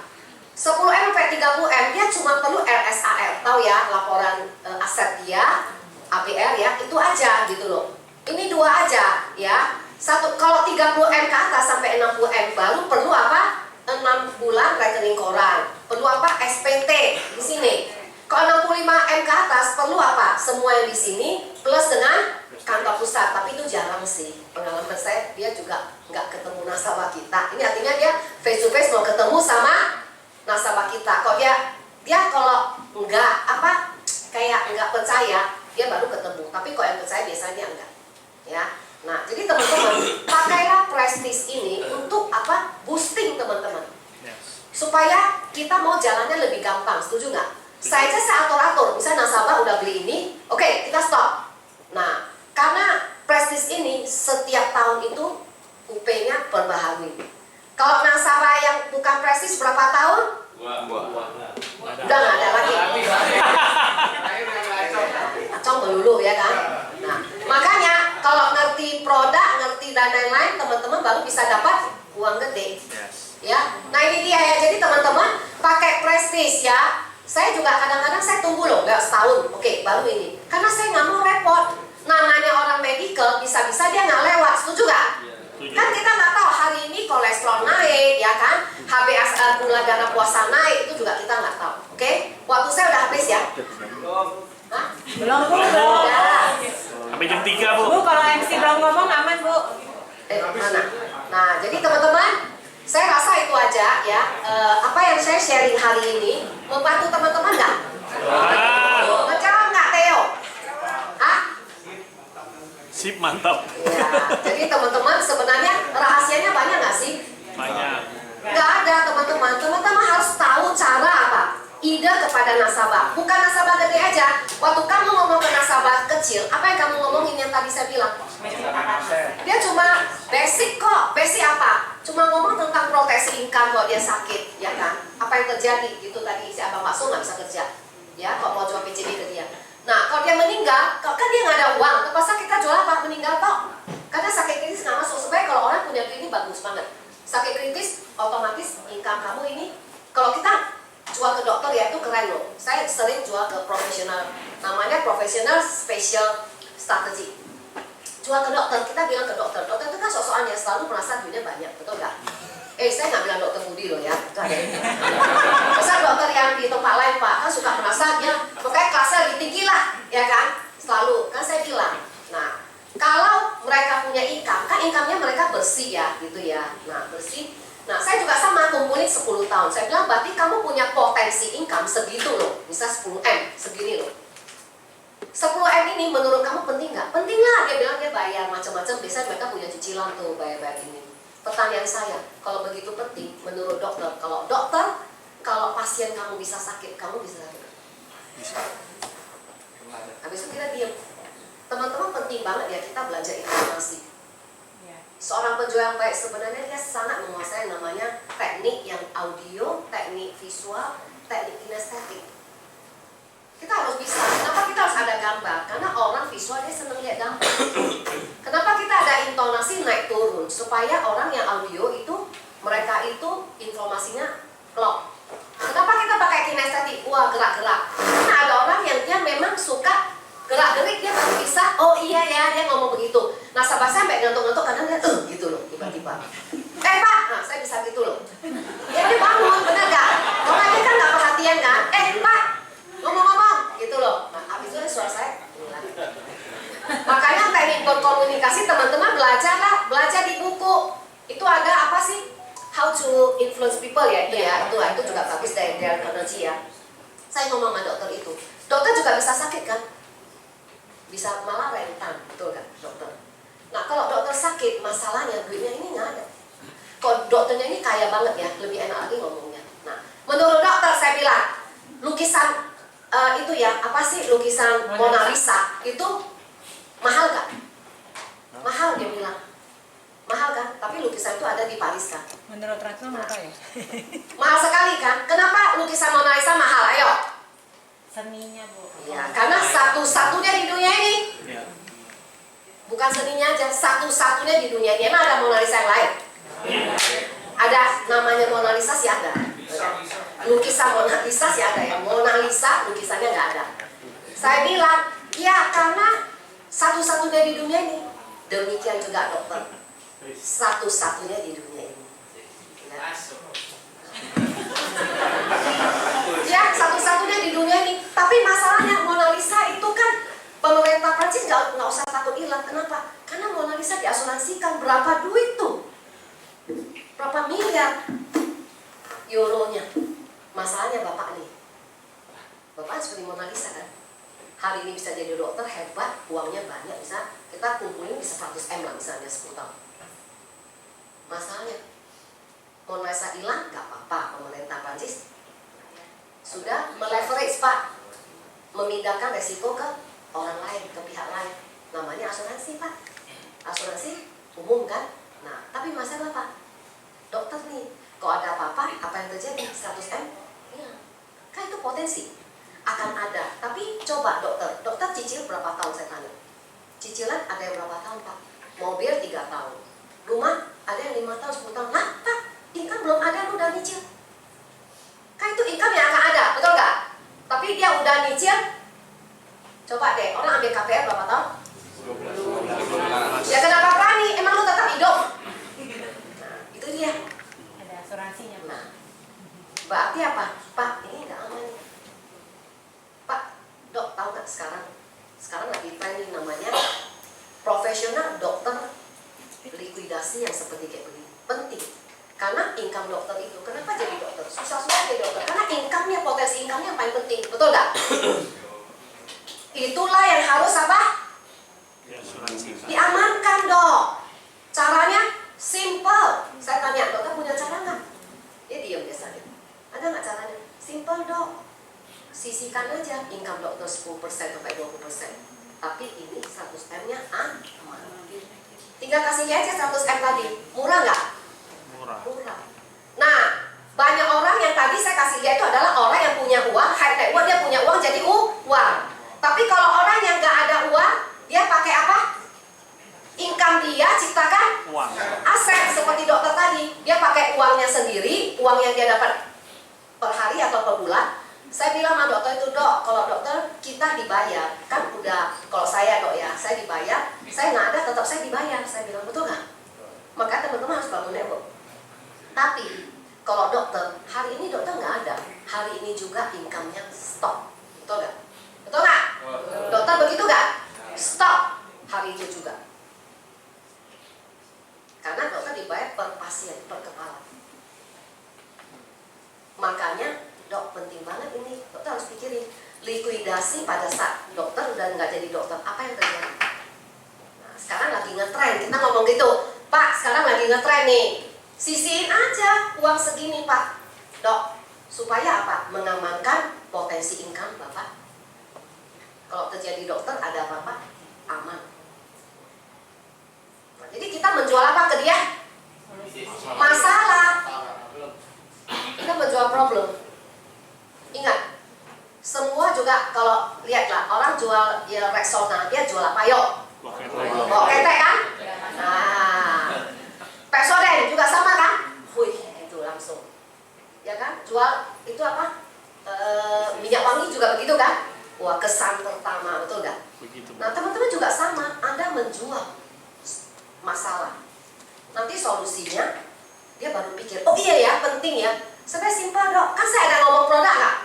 10M sampai 30M dia cuma perlu LSAR, tahu ya, laporan aset dia, APR ya, itu aja gitu loh. Ini 2 aja ya. Satu, kalau 30M ke atas sampai 60M baru perlu apa? 6 bulan rekening koran. Perlu apa? SPT di sini. Kalau 65M ke atas perlu apa? Semua yang di sini plus dengan kantor pusat. Tapi itu jarang sih. Pengalaman saya, dia juga nggak ketemu nasabah kita. Ini artinya dia face to face mau ketemu sama nasabah kita. Kok dia kalau nggak apa kayak nggak percaya, dia baru ketemu. Tapi kok yang percaya biasanya dia enggak. Ya. Nah, jadi teman-teman, pakailah prestis ini untuk apa? Boosting teman-teman. Supaya kita mau jalannya lebih gampang, setuju nggak? Saya atur-atur, misalnya nasabah udah beli ini, oke, kita stop. Nah, karena prestis ini setiap tahun itu UP-nya berbaharui. Kalau nasabah yang bukan prestis berapa tahun? Udah nggak ada lagi. Acong melulu ya kan. Nah, makanya kalau bisa dapat uang gede. Ya, nah ini dia ya. Jadi teman-teman pakai prestis ya. Saya juga kadang-kadang saya tunggu loh, nggak setahun, oke, baru ini. Karena saya nggak mau repot. Namanya orang medical, bisa-bisa dia nggak lewat, setuju nggak? Kan kita nggak tahu hari ini kolesterol naik, ya kan? HbA1c gula darah puasa naik, itu juga kita nggak tahu. Oke, waktu saya udah habis ya. Hah? Belum Bu, belum. Ya. Sampai jam 3 Bu. Bu, kalau MC belum ngomong aman Bu. Mana? Nah, jadi teman-teman, saya rasa itu aja ya. Apa yang saya sharing hari ini membantu teman-teman nggak? Menjawab nggak, Theo? Hah? Sip, mantap. Ya, jadi teman-teman sebenarnya rahasianya banyak nggak sih? Banyak. Nggak ada teman-teman. Teman-teman harus tahu cara apa? Ide kepada nasabah. Bukan nasabah gede aja. Waktu kamu ngomong ke nasabah kecil, apa yang kamu ngomongin yang tadi saya bilang? Dia cuma basic kok. Basic apa? Cuma ngomong tentang proteksi income kalau dia sakit, ya kan? Apa yang terjadi? Gitu tadi si abang bakso nggak bisa kerja. Ya, kok mau jual PCB ke dia. Nah, kalau dia meninggal, kan dia nggak ada uang. Terpaksa kita jual apa? Meninggal toh. Karena sakit kritis nggak masuk. Sebenarnya kalau orang punya duit ini bagus banget. Sakit kritis, otomatis income kamu ini. Kalau kita jual ke dokter ya itu keren loh. Saya sering jual ke profesional. Namanya profesional special strategy. Jual ke dokter, kita bilang ke dokter. Dokter itu kan sok-sokan ya, selalu merasa duitnya banyak, betul nggak? Saya nggak bilang dokter Budi loh ya. Masa dokter yang di tempat lain Pak, kan suka merasa dia, makanya kelasnya lebih tinggi lah, ya kan? Selalu, kan saya bilang. Nah, kalau mereka punya income, kan income-nya mereka bersih ya, gitu ya. Nah, bersih. Nah, saya juga sama kumpulin 10 tahun. Saya bilang, berarti kamu punya potensi income segitu loh. Bisa 10M, segini loh. 10M ini menurut kamu penting nggak? Penting lah, dia bilang dia bayar macam-macam. Biasanya mereka punya cicilan tuh, bayar-bayar ini. Pertanyaan saya, kalau begitu penting, menurut dokter, kalau pasien kamu bisa sakit, kamu bisa sakit? Bisa. Habis itu kita diam. Teman-teman penting banget ya kita belajar informasi. Seorang penjual yang baik sebenarnya dia sangat menguasai namanya teknik yang audio, teknik visual, teknik kinestetik. Kita harus bisa. Kenapa kita harus ada gambar? Karena orang visual dia senang lihat gambar. Kenapa kita ada intonasi naik turun? Supaya orang yang audio itu, mereka itu informasinya klop. Kenapa kita pakai kinestetik? Wah, gerak-gerak. Karena ada orang yang dia memang suka gerak-gerik, dia baru bisa, oh iya ya, dia ngomong begitu. Nasabah saya sampai ngantuk-ngantuk, kadang dia gitu loh, tiba-tiba. Pak, nah saya bisa gitu loh. Ya dia bangun, bener gak? Orang dia kan gak perhatian kan? Pak, ngomong-ngomong, gitu loh. Nah, habis itu suara saya mulai. Makanya teknik berkomunikasi teman-teman belajar di buku. Itu ada apa sih? How to influence people ya, itu juga bagus dari Dale Carnegie ya. Saya ngomong sama dokter itu. Dokter juga bisa sakit kan? Bisa malah rentan, betul kan dokter? Nah kalau dokter sakit, masalahnya duitnya ini nggak ada. Kalau dokternya ini kaya banget ya, lebih enak lagi ngomongnya. Nah menurut dokter saya bilang, lukisan itu ya, apa sih lukisan Mona Lisa itu mahal gak? Mahal dia bilang. Mahal kan? Tapi lukisan itu ada di Paris kan? Menurut Ratna mahal ya? Mahal sekali kan? Kenapa lukisan Mona Lisa mahal? Ayo. Seninya Bu. Ya, karena satu-satunya di dunia ini. Bukan seninya aja, satu-satunya di dunia ini. Emang ada Mona Lisa yang lain? Ada namanya Mona Lisa sih ada. Lukisan Mona Lisa sih ada ya. Mona Lisa lukisannya nggak ada. Saya bilang, ya karena satu-satunya di dunia ini. Demikian juga dokter. Satu-satunya di dunia ini. Ya, satu-satunya di dunia ini. Tapi masalahnya Mona Lisa itu kan pemerintah Prancis nggak usah takut hilang. Kenapa? Karena Mona Lisa diasuransikan berapa duit tuh? Berapa miliar euronya? Masalahnya bapak nih. Bapak seperti Mona Lisa kan? Hari ini bisa jadi dokter hebat, uangnya banyak, bisa kita kumpulin bisa 100M lah misalnya 10 tahun. Masalahnya Mona Lisa hilang nggak apa-apa, pemerintah Prancis sudah meleverage Pak, memindahkan resiko ke orang lain, ke pihak lain. Namanya asuransi Pak, asuransi umum kan. Nah tapi masalah Pak, dokter nih, kalau ada apa-apa, apa yang terjadi 100M hilang, kan itu potensi akan ada. Tapi coba dokter cicil berapa tahun saya tanya? Cicilan ada yang berapa tahun Pak? Mobil 3 tahun, rumah ada yang 5 tahun, 10 tahun. Nah, Pak, income belum ada, lu udah nyicil. Kan itu income yang akan ada, betul nggak? Tapi dia udah nyicil. Coba deh, orang ambil KPR berapa tahun? 12. Ya kenapa berani? Emang lu tetap hidup? Nah, itu dia. Ada asuransinya, Pak. Nah, berarti apa? Pak, ini nggak aman. Pak, dok, tahu nggak sekarang lagi trending namanya profesional dokter likuidasi yang seperti kayak begini. Penting. Karena income dokter itu, kenapa jadi dokter? Susah-susah jadi dokter. Karena income-nya, potensi income-nya yang paling penting. Betul nggak? Itulah yang harus apa? Diamankan, dok. Caranya simple. Saya tanya, dokter punya cara nggak? Dia diam biasanya. Ada nggak caranya? Simple, dok. Sisihkan aja income dokter 10% sampai 20%. Tapi ini 100M-nya aman. Tinggal kasih aja 100M tadi. Murah nggak? Murah. Nah, banyak orang yang tadi saya kasih dia itu adalah orang yang punya uang, high net worth, dia punya uang jadi uang. Tapi kalau orang yang nggak ada uang, dia pakai apa? Income dia ciptakan aset seperti dokter tadi. Dia pakai uangnya sendiri, uang yang dia dapat per hari atau per bulan. Saya bilang sama dokter itu, dok, kalau dokter kita dibayar, kan udah, kalau saya dok ya, saya dibayar, saya nggak ada, tetap saya dibayar. Saya bilang, betul nggak? Maka teman-teman harus bangun network. Tapi kalau dokter, hari ini dokter nggak ada, hari ini juga income-nya stop, betul nggak? Betul nggak? Dokter begitu nggak? Stop hari itu juga. Karena dokter dibayar per pasien, per kepala. Makanya dok, penting banget ini. Dokter harus pikirin likuidasi pada saat dokter udah nggak jadi dokter, apa yang terjadi? Nah, sekarang lagi ngetren, kita ngomong gitu, Pak, sekarang lagi ngetren nih, sisihin aja uang segini, Pak. Dok, supaya apa? Mengamankan potensi income Bapak. Kalau terjadi dokter ada apa-apa, aman. Nah, jadi kita menjual apa ke dia? Masalah. Kita menjual problem. Ingat, semua juga kalau lihatlah orang jual ya Rexona, dia jual apa yuk? Bawa ketek kan? Nah, Pepsodent juga sama kan? Wih, itu langsung, ya kan? Jual itu apa? Minyak wangi juga begitu kan? Wah, kesan pertama, betul nggak? Nah, teman-teman juga sama. Anda menjual masalah, nanti solusinya dia baru pikir, oh iya ya, penting ya. Sebenarnya simpel dok, kan saya ada ngomong produk nggak?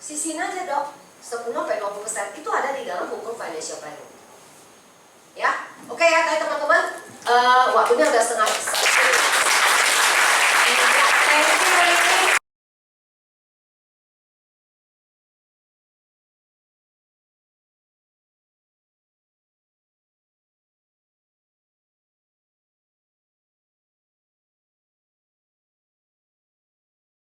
Sisihin aja dok, 10-20% itu ada di dalam hukum financial planning. Ya, oke ya teman-teman, waktunya udah setengah